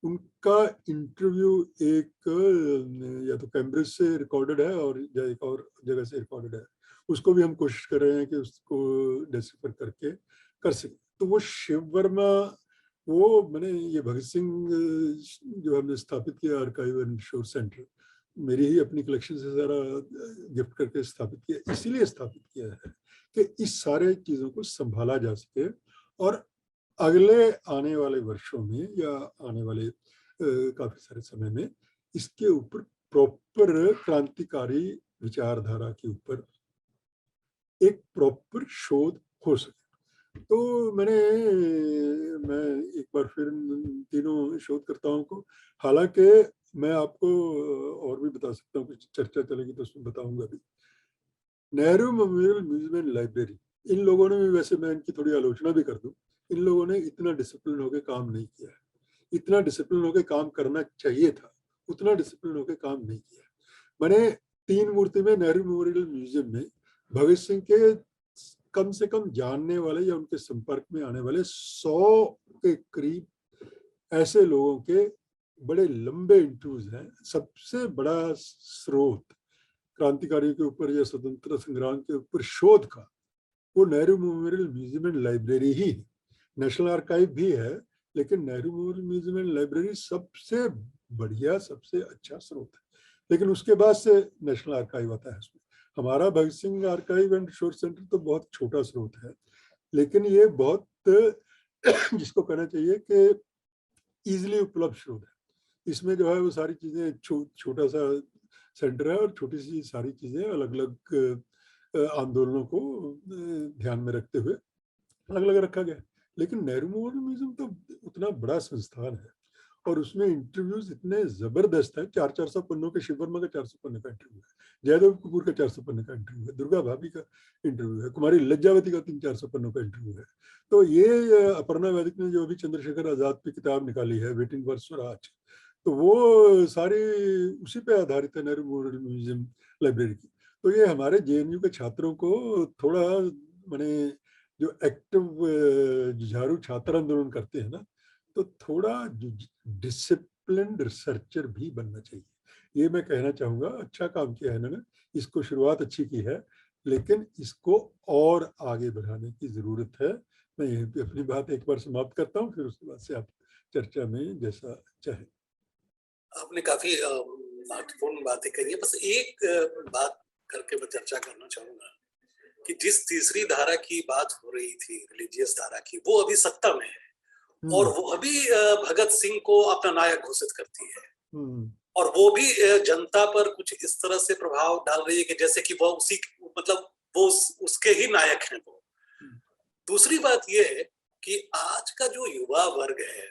उनका इंटरव्यू एक या तो कैम्ब्रिज से रिकॉर्डेड है और एक और जगह से रिकॉर्डेड है, उसको भी हम कोशिश कर रहे हैं कि उसको डिसिफर करके कर सके। तो वो शिव वर्मा, वो मैंने ये भगत सिंह जो हमने स्थापित किया आर्काइव एंड रिसोर्स सेंटर, मेरी ही अपनी कलेक्शन से सारा गिफ्ट करके स्थापित किया, इसीलिए स्थापित किया है कि इस सारे चीजों को संभाला जा सके और अगले आने वाले वर्षों में या आने वाले काफी सारे समय में इसके ऊपर प्रॉपर क्रांतिकारी विचारधारा के ऊपर एक प्रॉपर शोध हो सके। तो मैं एक बार फिर तीनों शोधकर्ताओं को, हालांकि मैं आपको और भी बता सकता हूँ, कुछ चर्चा चलेगी तो उसमें बताऊंगा भी। Nehru memorial museum and library, इन लोगों ने भी, वैसे मैं इनकी थोड़ी आलोचना भी कर दूं, इन लोगों ने इतना डिसिप्लिन होकर काम नहीं किया है। इतना डिसिप्लिन होकर काम करना चाहिए था, उतना डिसिप्लिन होकर काम नहीं किया। मैंने 3 मूर्ति में नेहरू मेमोरियल म्यूजियम में भगत सिंह के कम से कम जानने वाले या उनके संपर्क में आने वाले 100 के करीब ऐसे लोगों के बड़े लंबे इंटरव्यूज हैं। सबसे बड़ा स्रोत क्रांतिकारियों के ऊपर या स्वतंत्रता संग्राम के ऊपर शोध का वो Nehru memorial museum and library ही है। नेशनल आर्काइव भी है, लेकिन Nehru memorial museum and library सबसे बढ़िया, सबसे अच्छा स्रोत है। लेकिन उसके बाद से नेशनल आर्काइव आता है। उसमें हमारा Bhagat Singh archive and resource centre तो बहुत छोटा स्रोत है, लेकिन ये बहुत जिसको कहना चाहिए कि इजीली उपलब्ध स्रोत है। इसमें जो है वो सारी चीजें, छोटा सा सेंटर है और छोटी सी सारी चीजें अलग अलग आंदोलनों को ध्यान में रखते हुए अलग अलग रखा गया। लेकिन नेहरू मेमोरियल म्यूजियम तो उतना बड़ा संस्थान है और उसमें इंटरव्यूज इतने जबरदस्त है। 400 पन्नों के शिव वर्मा का 400 पन्ने का इंटरव्यू है, जयदेव कपूर का 400 पन्ने का इंटरव्यू है, दुर्गा भाभी का इंटरव्यू है, कुमारी लज्जावती का 300-400 पन्नों का इंटरव्यू है। तो ये अपर्णा वैदिक ने जो अभी चंद्रशेखर आजाद की किताब निकाली है, वेटिंग फॉर स्वराज, तो वो सारी उसी पे आधारित है, नेहरू मेमोरियल म्यूजियम लाइब्रेरी की। तो ये हमारे जेएनयू के छात्रों को थोड़ा, मैंने जो एक्टिव जुझारू छात्र आंदोलन करते हैं ना, तो थोड़ा डिसिप्लिन्ड रिसर्चर भी बनना चाहिए। ये मैं कहना चाहूँगा। अच्छा काम किया है इन्होंने, इसको शुरुआत अच्छी की है, लेकिन इसको और आगे बढ़ाने की ज़रूरत है। मैं यहीं पे अपनी बात एक बार समाप्त करता हूँ, फिर उसके बाद से आप चर्चा में जैसा चाहे। आपने काफी महत्वपूर्ण बातें कही है। बस एक बात करके मैं चर्चा करना चाहूंगा कि जिस तीसरी धारा की बात हो रही थी, रिलीजियस धारा की, वो अभी सत्ता में है और वो अभी भगत सिंह को अपना नायक घोषित करती है और वो भी जनता पर कुछ इस तरह से प्रभाव डाल रही है कि जैसे कि वो उसी, मतलब वो उसके ही नायक हैं वो। दूसरी बात ये है कि आज का जो युवा वर्ग है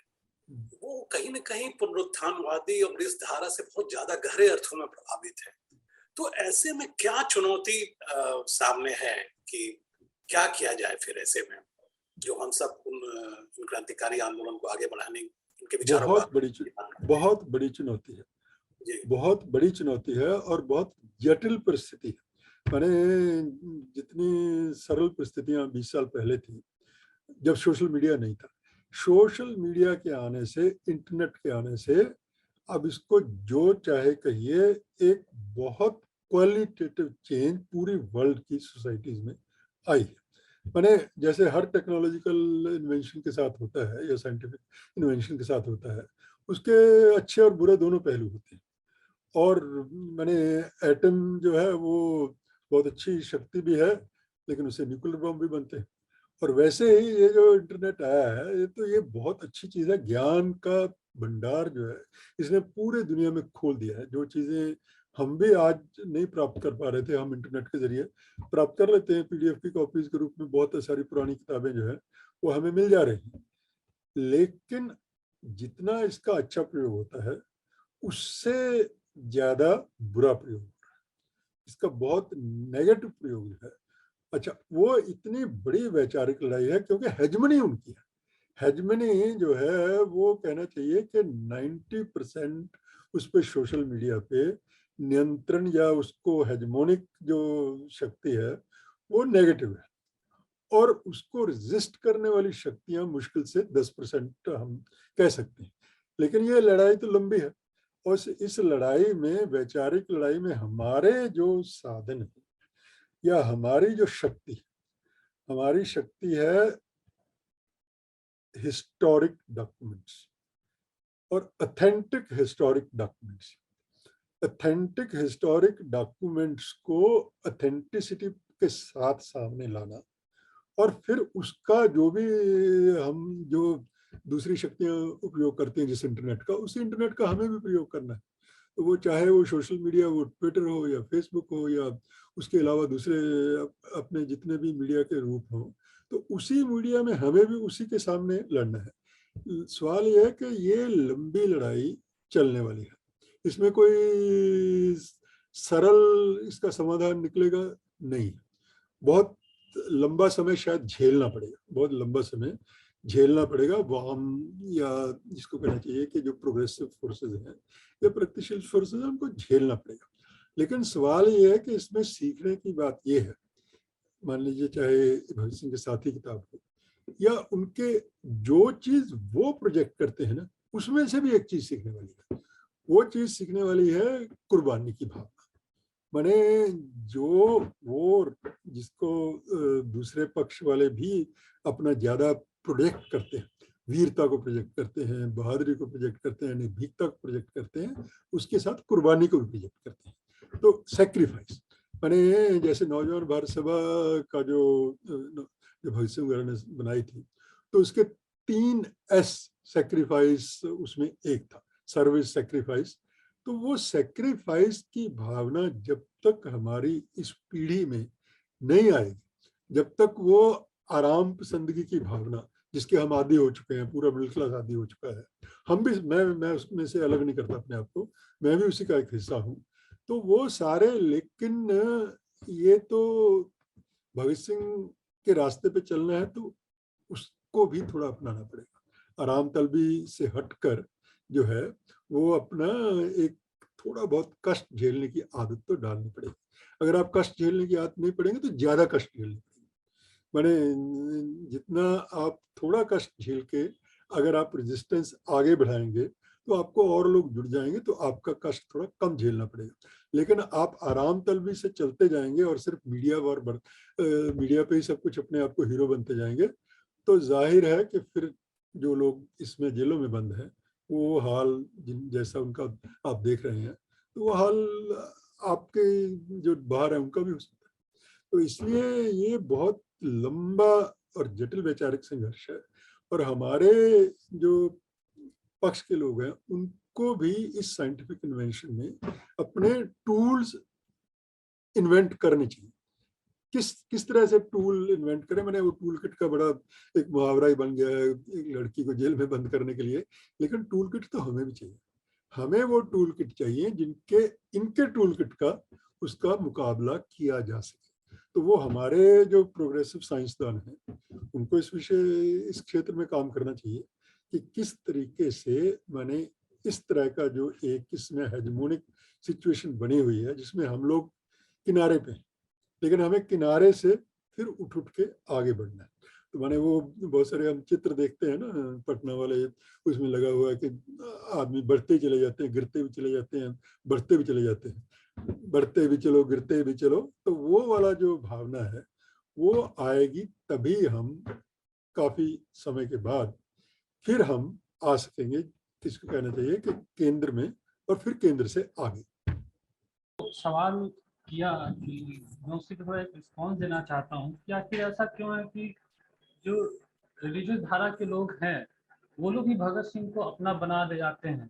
वो कहीं न कहीं पुनरुत्थानवादी और इस धारा से बहुत ज्यादा गहरे अर्थों में प्रभावित है। तो ऐसे में क्या चुनौती सामने है कि क्या किया जाए फिर ऐसे में, जो हम सब उन क्रांतिकारी आंदोलन को आगे बढ़ाने, उनके विचारों को बहुत बड़ी चुनौती है, बहुत बड़ी चुनौती है और बहुत जटिल परिस्थिति है। मैंने जितनी सरल परिस्थितियां 20 साल पहले थी, जब सोशल मीडिया नहीं था, सोशल मीडिया के आने से, इंटरनेट के आने से, अब इसको जो चाहे कहिए, एक बहुत क्वालिटेटिव चेंज पूरी वर्ल्ड की सोसाइटीज में आई है। मैंने, जैसे हर टेक्नोलॉजिकल इन्वेंशन के साथ होता है या साइंटिफिक इन्वेंशन के साथ होता है, उसके अच्छे और बुरे दोनों पहलू होते हैं। और मैंने, एटम जो है वो बहुत अच्छी शक्ति भी है, लेकिन उससे न्यूक्लियर बम भी बनते हैं। और वैसे ही ये जो इंटरनेट आया है, ये तो ये बहुत अच्छी चीज़ है। ज्ञान का भंडार जो है, इसने पूरे दुनिया में खोल दिया है। जो चीज़ें हम भी आज नहीं प्राप्त कर पा रहे थे, हम इंटरनेट के जरिए प्राप्त कर लेते हैं। पीडीएफ की कॉपीज के रूप में बहुत सारी पुरानी किताबें जो है वो हमें मिल जा रही हैं। लेकिन जितना इसका अच्छा प्रयोग होता है, उससे ज्यादा बुरा प्रयोग हो रहा है। इसका बहुत नेगेटिव प्रयोग है। अच्छा, वो इतनी बड़ी वैचारिक लड़ाई है क्योंकि हेजमनी उनकी है। हेजमनी जो है वो कहना चाहिए कि 90% उस पर सोशल मीडिया पे नियंत्रण या उसको हेजमोनिक जो शक्ति है वो नेगेटिव है, और उसको रेजिस्ट करने वाली शक्तियां मुश्किल से 10% हम कह सकते हैं। लेकिन ये लड़ाई तो लंबी है, और इस लड़ाई में, वैचारिक लड़ाई में, हमारे जो साधन है या हमारी जो शक्ति, हमारी शक्ति है हिस्टोरिक डॉक्यूमेंट्स और authentic historic documents. Authentic historic documents को ऑथेंटिसिटी के साथ सामने लाना, और फिर उसका जो भी हम जो दूसरी शक्तियां उपयोग करते हैं जिस इंटरनेट का, उसी इंटरनेट का हमें भी प्रयोग करना है। तो वो चाहे वो सोशल मीडिया, वो ट्विटर हो या फेसबुक हो या उसके अलावा दूसरे अपने जितने भी मीडिया के रूप हो, तो उसी मीडिया में हमें भी उसी के सामने लड़ना है। सवाल यह है कि ये लंबी लड़ाई चलने वाली है, इसमें कोई सरल इसका समाधान निकलेगा नहीं। बहुत लंबा समय शायद झेलना पड़ेगा, बहुत लंबा समय झेलना पड़ेगा वाम, या जिसको कहना चाहिए कि जो प्रोग्रेसिव फोर्सेस हैं या प्रगतिशील फोर्सेस हैं, उनको झेलना पड़ेगा। लेकिन सवाल ये है कि इसमें सीखने की बात ये है, मान लीजिए चाहे भगत सिंह के साथी किताब हो या उनके जो चीज वो प्रोजेक्ट करते हैं ना, उसमें से भी एक चीज सीखने वाली है। वो चीज सीखने वाली है कुर्बानी की भावना। माने जो वो जिसको दूसरे पक्ष वाले भी अपना ज्यादा प्रोजेक्ट करते हैं, वीरता को प्रोजेक्ट करते हैं, बहादुरी को प्रोजेक्ट करते हैं, निर्भीकता को प्रोजेक्ट करते हैं, उसके साथ कुर्बानी को भी प्रोजेक्ट करते हैं। तो सेक्रीफाइस, माने जैसे नौजवान भारत सभा का जो भगत सिंह वगैरह ने बनाई थी, तो उसके 3 S सेक्रीफाइस उसमें एक था, सर्विस, सेक्रीफाइस। तो वो सेक्रीफाइस की भावना जब तक हमारी इस पीढ़ी में नहीं आएगी, जब तक वो आराम पसंदगी की भावना जिसके हम आदी हो चुके हैं, पूरा मिडिल क्लास आदी हो चुका है, हम भी, मैं उसमें से अलग नहीं करता अपने आप को, मैं भी उसी का एक हिस्सा हूँ। तो वो सारे, लेकिन ये तो भगत सिंह के रास्ते पे चलना है तो उसको भी थोड़ा अपनाना पड़ेगा। आराम तलबी से हटकर जो है वो अपना एक थोड़ा बहुत कष्ट झेलने की आदत तो डालनी पड़ेगी। अगर आप कष्ट झेलने की आदत नहीं पड़ेंगे तो ज्यादा कष्ट झेलनी पड़ेगी। मैंने जितना आप थोड़ा कष्ट झेल के अगर आप रेजिस्टेंस आगे बढ़ाएंगे तो आपको और लोग जुड़ जाएंगे, तो आपका कष्ट थोड़ा कम झेलना पड़ेगा। लेकिन आप आराम तलबी से चलते जाएंगे और सिर्फ मीडिया पे ही सब कुछ अपने आप को हीरो बनते जाएंगे, तो जाहिर है कि फिर जो लोग इसमें जेलों में बंद हैं, वो हाल जैसा उनका आप देख रहे हैं, तो वो हाल आपके जो बाहर है उनका भी हो सकता है। तो इसलिए ये बहुत लंबा और जटिल वैचारिक संघर्ष है, और हमारे जो पक्ष के लोग हैं उनको भी इस साइंटिफिक इन्वेंशन में अपने टूल्स इन्वेंट करने चाहिए। किस तरह से टूल इन्वेंट करें, मैंने वो टूल किट का बड़ा एक मुहावरा ही बन गया है एक लड़की को जेल में बंद करने के लिए, लेकिन टूल किट तो हमें भी चाहिए। हमें वो टूल किट चाहिए जिनके इनके टूल किट का उसका मुकाबला किया जा सके। तो वो हमारे जो प्रोग्रेसिव साइंसदान हैं उनको इस क्षेत्र में काम करना चाहिए कि किस तरीके से मैंने इस तरह का जो एक इसमें हेजमोनिक सिचुएशन बनी हुई है जिसमें हम लोग किनारे पे, लेकिन हमें किनारे से फिर उठ के आगे बढ़ना है। तो मैंने वो बहुत सारे हम चित्र देखते हैं ना पटना वाले, उसमें लगा हुआ है कि आदमी बढ़ते ही चले जाते हैं, गिरते भी चले जाते हैं, बढ़ते भी चले जाते हैं, बढ़ते भी चलो गिरते भी चलो। तो वो वाला जो भावना है वो आएगी तभी हम काफी समय के बाद फिर हम आ सकेंगे, किसको कहना चाहिए कि केंद्र में, और फिर केंद्र से आगे। सवाल किया कि मैं उससे थोड़ा एक रिस्पॉन्स देना चाहता हूँ कि आखिर ऐसा क्यों है कि जो रिलीजियस धारा के लोग हैं वो लोग भी भगत सिंह को अपना बना ले जाते हैं।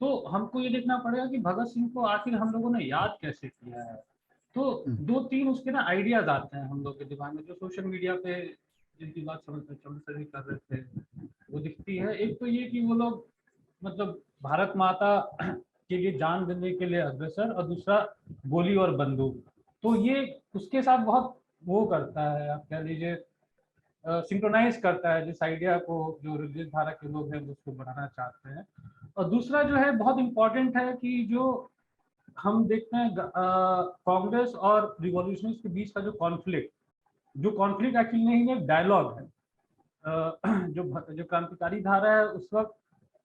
तो हमको ये देखना पड़ेगा कि भगत सिंह को आखिर हम लोगों ने याद कैसे किया है। तो 2-3 उसके ना आइडियाज आते हैं हम लोग के दिमाग में, जो सोशल मीडिया पे जिनकी बात चमन कर रहे थे वो दिखती है। एक तो ये कि वो लोग मतलब भारत माता के लिए जान देने के लिए अग्रसर, और दूसरा गोली और बंदूक। तो ये उसके साथ बहुत वो करता है, आप कह लीजिए सिंक्रोनाइज करता है जिस आइडिया को जो रिलीजियस धारा के लोग हैं उसको बढ़ाना चाहते हैं। और दूसरा जो है बहुत इम्पोर्टेंट है कि जो हम देखते हैं कांग्रेस और रिवॉल्यूशनरीज के बीच का जो कॉन्फ्लिक्ट एक्चुअली नहीं है, डायलॉग है। जो क्रांतिकारी धारा है उस वक्त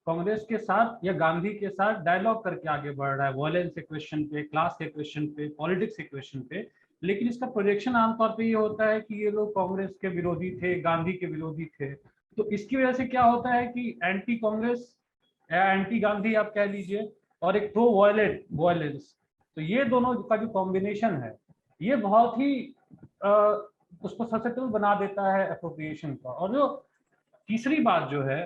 कांग्रेस के साथ या गांधी के साथ डायलॉग करके आगे बढ़ रहा है, वायलेंस के क्वेश्चन पे, क्लास के क्वेश्चन पे, पॉलिटिक्स के क्वेश्चन पे। लेकिन इसका प्रोजेक्शन आमतौर पे ये होता है कि ये लोग कांग्रेस के विरोधी थे, गांधी के विरोधी थे। तो इसकी वजह से क्या होता है कि एंटी कांग्रेस या एंटी गांधी आप कह लीजिए, और एक प्रो वायलेंस, तो ये दोनों का जो कॉम्बिनेशन है ये बहुत ही उसको ससेप्टेबल बना देता है एप्रोप्रिएशन का। और जो तीसरी बात जो है,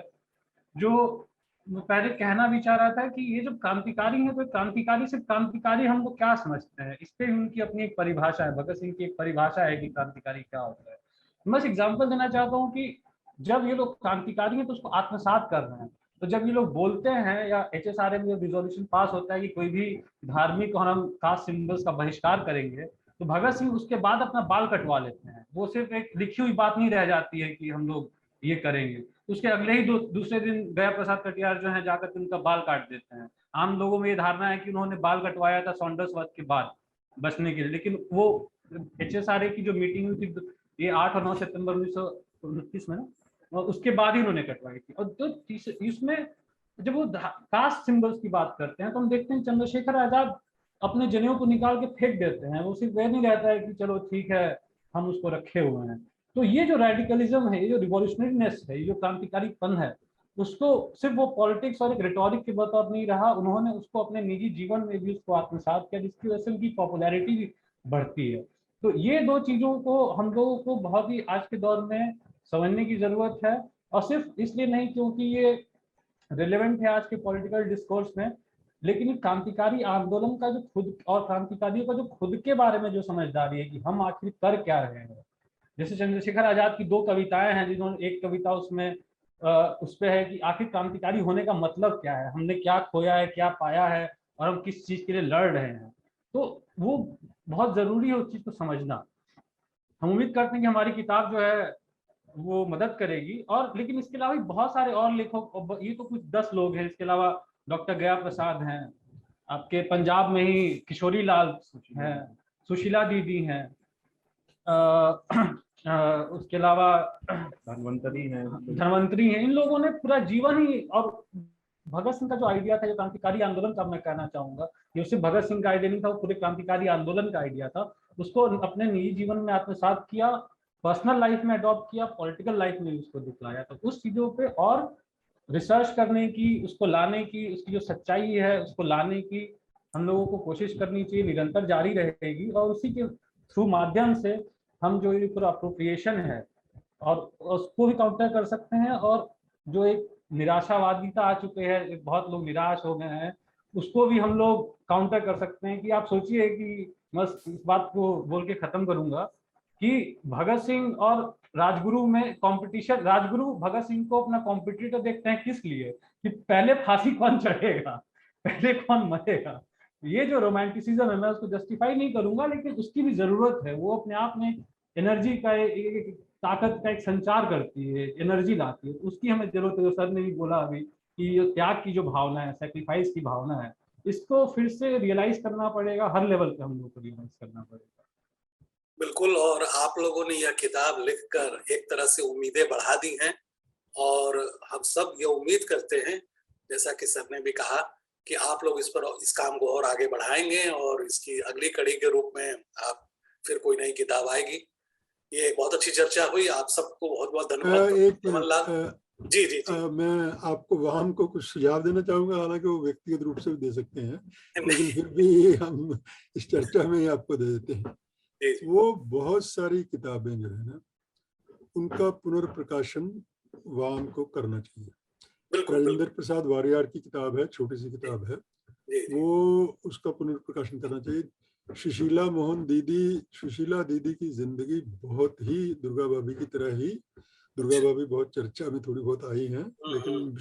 जो मैं पहले कहना भी चाह रहा था कि ये जो क्रांतिकारी है, तो क्रांतिकारी सिर्फ क्रांतिकारी हम लोग क्या समझते हैं, इस पे उनकी अपनी एक परिभाषा है। भगत सिंह की एक परिभाषा है कि क्रांतिकारी क्या होता है। मैं बस एग्जांपल देना चाहता हूँ कि जब ये लोग क्रांतिकारी हैं तो उसको आत्मसात कर रहे हैं। तो जब ये लोग बोलते हैं या HSRA में रिजोल्यूशन पास होता है कि कोई भी धार्मिक और हम कास्ट सिंबल्स का बहिष्कार करेंगे, तो भगत सिंह उसके बाद अपना बाल कटवा लेते हैं। वो सिर्फ एक लिखी हुई बात नहीं रह जाती है कि हम लोग ये करेंगे, उसके अगले ही दूसरे दिन गया प्रसाद कटियार जो है जाकर के उनका बाल काट देते हैं। आम लोगों में ये धारणा है कि उन्होंने बाल कटवाया था सॉन्डर्स वध के बाद बचने के लिए, लेकिन वो HSRA की जो मीटिंग हुई थी ये 8 और 9 सितंबर 1929 में ना, और उसके बाद ही उन्होंने कटवाई थी। और तो इसमें जब वो कास्ट सिंबल्स की बात करते हैं तो हम देखते हैं चंद्रशेखर आजाद अपने जनेऊ को निकाल के फेंक देते हैं। वो सिर्फ वह नहीं रहता है कि चलो ठीक है हम उसको रखे हुए हैं। तो ये जो रेडिकलिज्म है, ये जो रिवॉल्यूशनरीनेस है, ये जो क्रांतिकारीपन है, उसको सिर्फ वो पॉलिटिक्स और एक रिटोरिक के बतौर नहीं रहा, उन्होंने उसको अपने निजी जीवन में भी उसको आत्मसात किया, जिसकी वजह से उनकी पॉपुलैरिटी भी बढ़ती है। तो ये दो चीजों को हम लोगों को बहुत ही आज के दौर में समझने की जरूरत है, और सिर्फ इसलिए नहीं क्योंकि ये रिलेवेंट है आज के पॉलिटिकल डिस्कोर्स में, लेकिन क्रांतिकारी आंदोलन का जो खुद और क्रांतिकारियों का जो खुद के बारे में जो समझदारी है कि हम आखिर कर क्या रहे हैं। जैसे चंद्रशेखर आजाद की 2 कविताएं हैं, जिन्होंने एक कविता उसमें उस पे है कि आखिर क्रांतिकारी होने का मतलब क्या है, हमने क्या खोया है, क्या पाया है, और हम किस चीज के लिए लड़ रहे हैं। तो वो बहुत जरूरी है उस चीज को समझना। हम उम्मीद करते हैं कि हमारी किताब जो है वो मदद करेगी। और लेकिन इसके अलावा बहुत सारे और लेखक, ये तो कुछ 10 लोग हैं, इसके अलावा डॉक्टर गया प्रसाद हैं, आपके पंजाब में ही किशोरी लाल हैं, सुशीला दीदी हैं, उसके अलावा धन्वंतरी हैं। इन लोगों ने पूरा जीवन ही, और भगत सिंह का जो आइडिया था, जो क्रांतिकारी आंदोलन का, मैं कहना चाहूंगा ये सिर्फ भगत सिंह का आइडिया नहीं था, वो पूरे क्रांतिकारी आंदोलन का आइडिया था। उसको अपने निजी जीवन में आत्मसात किया, पर्सनल लाइफ में अडॉप्ट किया, पॉलिटिकल लाइफ में उसको दिखलाया। तो उस चीजों पे और रिसर्च करने की, उसको लाने की, उसकी जो सच्चाई है उसको लाने की हम लोगों को कोशिश करनी चाहिए, निरंतर जारी रहेगी। और उसी के थ्रू माध्यम से हम जो ये पूरा अप्रोप्रिएशन है और उसको भी काउंटर कर सकते हैं, और जो एक निराशावादिता आ चुके हैं, बहुत लोग निराश हो गए हैं, उसको भी हम लोग काउंटर कर सकते हैं। कि आप सोचिए कि मैं इस बात को बोल के खत्म करूंगा कि भगत सिंह और राजगुरु में कंपटीशन, राजगुरु भगत सिंह को अपना कॉम्पिटिटर देखते हैं किस लिए, कि पहले फांसी कौन चढ़ेगा, पहले कौन मरेगा। ये जो रोमांटिसिज्म है, मैं उसको जस्टिफाई नहीं करूंगा, लेकिन उसकी भी जरूरत है। वो अपने आप में एनर्जी का एक ताकत का एक संचार करती है, एनर्जी लाती है, उसकी हमें जरूरत है। सर ने भी बोला अभी कि ये त्याग की जो भावना है, सेक्रीफाइस की भावना है, इसको फिर से रियलाइज करना पड़ेगा, हर लेवल पे हम लोग को रियलाइज करना पड़ेगा। बिल्कुल, और आप लोगों ने यह किताब लिखकर एक तरह से उम्मीदें बढ़ा दी हैं, और हम सब ये उम्मीद करते हैं, जैसा कि सर ने भी कहा, कि आप लोग इस काम को और आगे बढ़ाएंगे, और इसकी अगली कड़ी के रूप में आप फिर कोई नई किताब आएगी। ये बहुत अच्छी चर्चा हुई, आप सबको बहुत बहुत धन्यवाद। जी जी जी। मैं आपको वाम को कुछ सुझाव देना चाहूंगा, हालांकि वो व्यक्तिगत रूप से भी दे सकते हैं, लेकिन फिर भी हम इस चर्चा में ही आपको दे देते हैं। वो बहुत सारी किताबें जो है ना, उनका पुनर्प्रकाशन वाम को करना चाहिए। राजेंद्र प्रसाद वारियार की किताब है, छोटी सी किताब है, वो उसका पुनर्प्रकाशन करना चाहिए। सुशीला दीदी की जिंदगी बहुत ही दुर्गा भाभी की तरह ही, दुर्गा भाभी बहुत चर्चा में थोड़ी बहुत आई हैं, लेकिन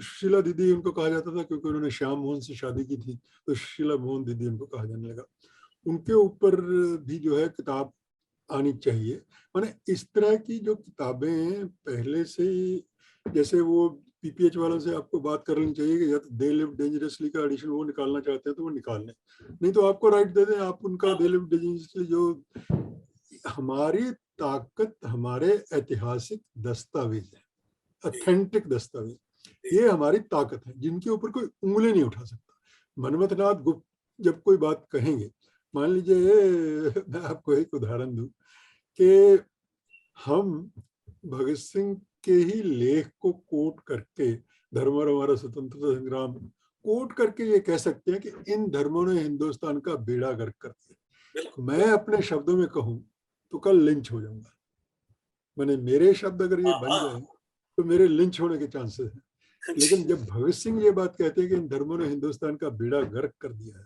सुशीला दीदी उनको कहा जाता था क्योंकि उन्होंने श्याम मोहन से शादी की थी, तो सुशीला मोहन दीदी उनको कहा जाने लगा। उनके ऊपर भी जो है किताब आनी चाहिए। माने इस तरह की जो किताबें पहले से ही, जैसे वो पीपीएच वालों से आपको बात कर लेनी चाहिए कि या तो दे लिव डेंजरसली का एडिशन वो निकालना चाहते हैं तो वो निकाल लें, नहीं तो आपको राइट दे दें, आप उनका दे लिव डेंजरसली। जो हमारी ताकत हमारे ऐतिहासिक दस्तावेज है, ऑथेंटिक दस्तावेज, ये हमारी ताकत है जिनके ऊपर कोई उंगली नहीं उठा सकता। मनमथनाथ गुप्त जब कोई बात कहेंगे, मान लीजिए मैं आपको एक उदाहरण दूं कि हम भगत सिंह के ही लेख को कोट करके, धर्म और हमारा स्वतंत्रता संग्राम कोट करके ये कह सकते हैं कि इन धर्मों ने हिंदुस्तान का बेड़ा गर्क कर दिया। मैं अपने शब्दों में कहूं तो कल लिंच हो जाऊंगा। मैंने मेरे शब्द अगर ये बन जाए तो मेरे लिंच होने के चांसेस हैं। लेकिन जब भगत सिंह ये बात कहते हैं कि इन धर्मों ने हिंदुस्तान का बेड़ा गर्क कर दिया है,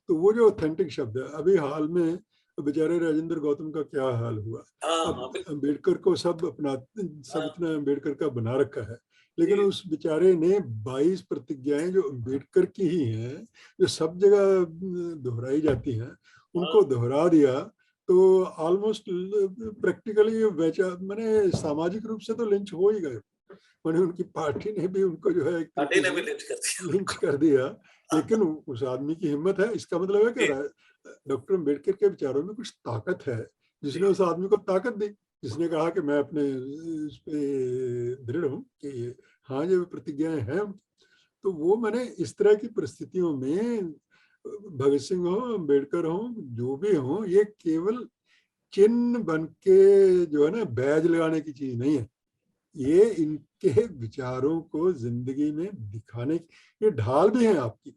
तो वो जो ऑथेंटिक शब्द है। अभी हाल में बेचारे राजेंद्र गौतम का क्या हाल हुआ, अब अम्बेडकर को सब इतना अम्बेडकर का बना रखा है, लेकिन उस बेचारे ने 22 प्रतिज्ञाएं जो अम्बेडकर की ही हैं, जो सब जगह दोहराई जाती हैं, उनको दोहरा दिया। तो ऑलमोस्ट प्रैक्टिकली मैंने सामाजिक रूप से तो लिंच हो ही गए। मैंने उनकी पार्टी ने भी उनको जो है लिंच कर दिया। लेकिन उस आदमी की हिम्मत है, इसका मतलब है कि डॉक्टर अम्बेडकर के विचारों में कुछ ताकत है, जिसने उस आदमी को ताकत दी, जिसने कहा कि मैं अपने इस पे दृढ़ हूँ कि हाँ ये प्रतिज्ञाएं हैं। तो वो मैंने इस तरह की परिस्थितियों में भगत सिंह हो, अम्बेडकर हो, जो भी हो, ये केवल चिन्ह बन के जो है ना बैज लगाने की चीज नहीं है। ये इनके विचारों को जिंदगी में दिखाने की ये ढाल भी है आपकी।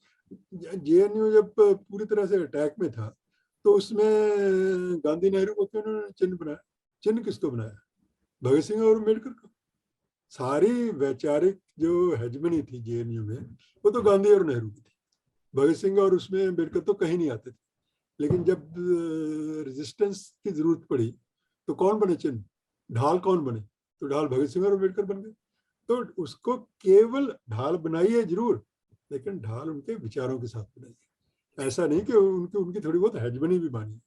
जेएनयू जब पूरी तरह से अटैक में था तो उसमें गांधी नेहरू को क्यों उन्होंने चिन्ह बनाया? चिन्ह किसको बनाया? भगत सिंह और अम्बेडकर को। सारी वैचारिक जो हेजमनी थी जेएनयू में वो तो गांधी और नेहरू की थी। भगत सिंह और उसमें अम्बेडकर तो कहीं नहीं आते थे। लेकिन जब रेजिस्टेंस की जरूरत पड़ी तो कौन बने चिन्ह? ढाल कौन बने? तो ढाल भगत सिंह और अम्बेडकर बन गए। तो उसको केवल ढाल बनाई है जरूर, लेकिन ढाल उनके विचारों के साथ बनाई है। ऐसा नहीं कि उनकी थोड़ी बहुत हेजमनी भी मानी।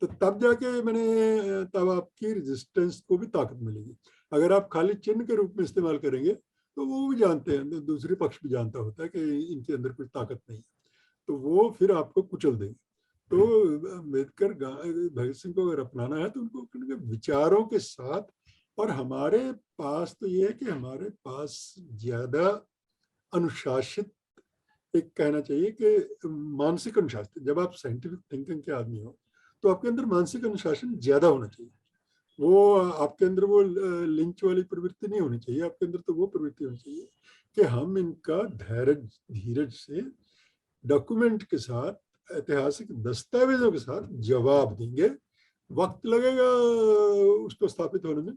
तो तब जाके तब आपकी रेजिस्टेंस को भी ताकत मिलेगी। अगर आप खाली चिन्ह के रूप में इस्तेमाल करेंगे तो वो भी जानते हैं, दूसरे पक्ष भी जानता होता है कि इनके अंदर कोई ताकत नहीं है, तो वो फिर आपको कुचल देंगे। तो अम्बेडकर भगत सिंह को अगर अपनाना है तो उनको विचारों के साथ, और हमारे पास तो ये है कि हमारे पास ज्यादा अनुशासित, एक कहना चाहिए कि मानसिक अनुशासित, जब आप साइंटिफिक थिंकिंग के आदमी हो तो आपके अंदर मानसिक अनुशासन ज्यादा होना चाहिए। वो आपके अंदर वो लिंच वाली प्रवृत्ति नहीं होनी चाहिए। आपके अंदर तो वो प्रवृत्ति होनी चाहिए कि हम इनका धीरज से डॉक्यूमेंट के साथ, ऐतिहासिक दस्तावेजों के साथ जवाब देंगे। वक्त लगेगा उसको स्थापित होने में,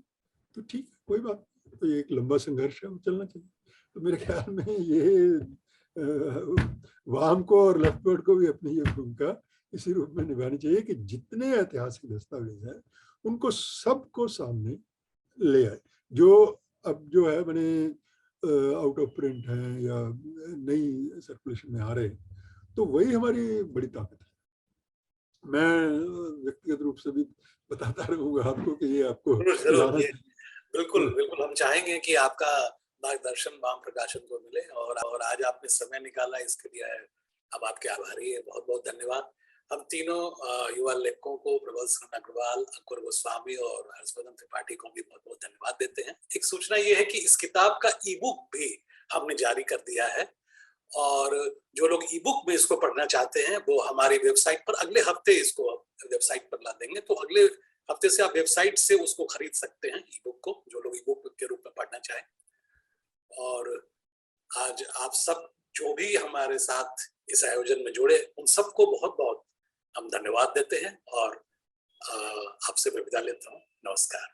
तो ठीक है, कोई बात नहीं। तो एक लंबा संघर्ष है, वो चलना चाहिए। तो मेरे ख्याल में ये वाम को और लेफ्ट वर्ड को भी अपनी ये भूमिका इसी रूप में निभानी चाहिए कि जितने ऐतिहासिक दस्तावेज हैं उनको सबको सामने ले आए। जो अब जो है आउट ऑफ प्रिंट है या नई सर्कुलेशन में आ रहे हैं, तो वही हमारी बड़ी ताकत है। मैं व्यक्तिगत रूप से भी बताता रहूंगा आपको कि ये आपको लाना चाहिए। बिल्कुल बिल्कुल, हम चाहेंगे कि आपका मार्गदर्शन वाम प्रकाशन को मिले, और आज आपने समय निकाला इसके लिए हम आपके आभारी है। बहुत बहुत धन्यवाद। हम तीनों युवा लेखकों को, प्रबल सिंह अग्रवाल, अंकुर गोस्वामी और हर्षवर्धन त्रिपाठी को भी बहुत बहुत धन्यवाद देते हैं। एक सूचना ये है कि इस किताब का ई बुक भी हमने जारी कर दिया है, और जो लोग ई बुक में इसको पढ़ना चाहते हैं वो हमारी वेबसाइट पर अगले हफ्ते इसको वेबसाइट पर ला देंगे। तो अगले हफ्ते से आप वेबसाइट से उसको खरीद सकते हैं, ई बुक को, जो लोग ई बुक के रूप में पढ़ना चाहें। और आज आप सब जो भी हमारे साथ इस आयोजन में जुड़े, उन सबको बहुत बहुत हम धन्यवाद देते हैं, और आपसे मैं विदा लेता हूँ। नमस्कार।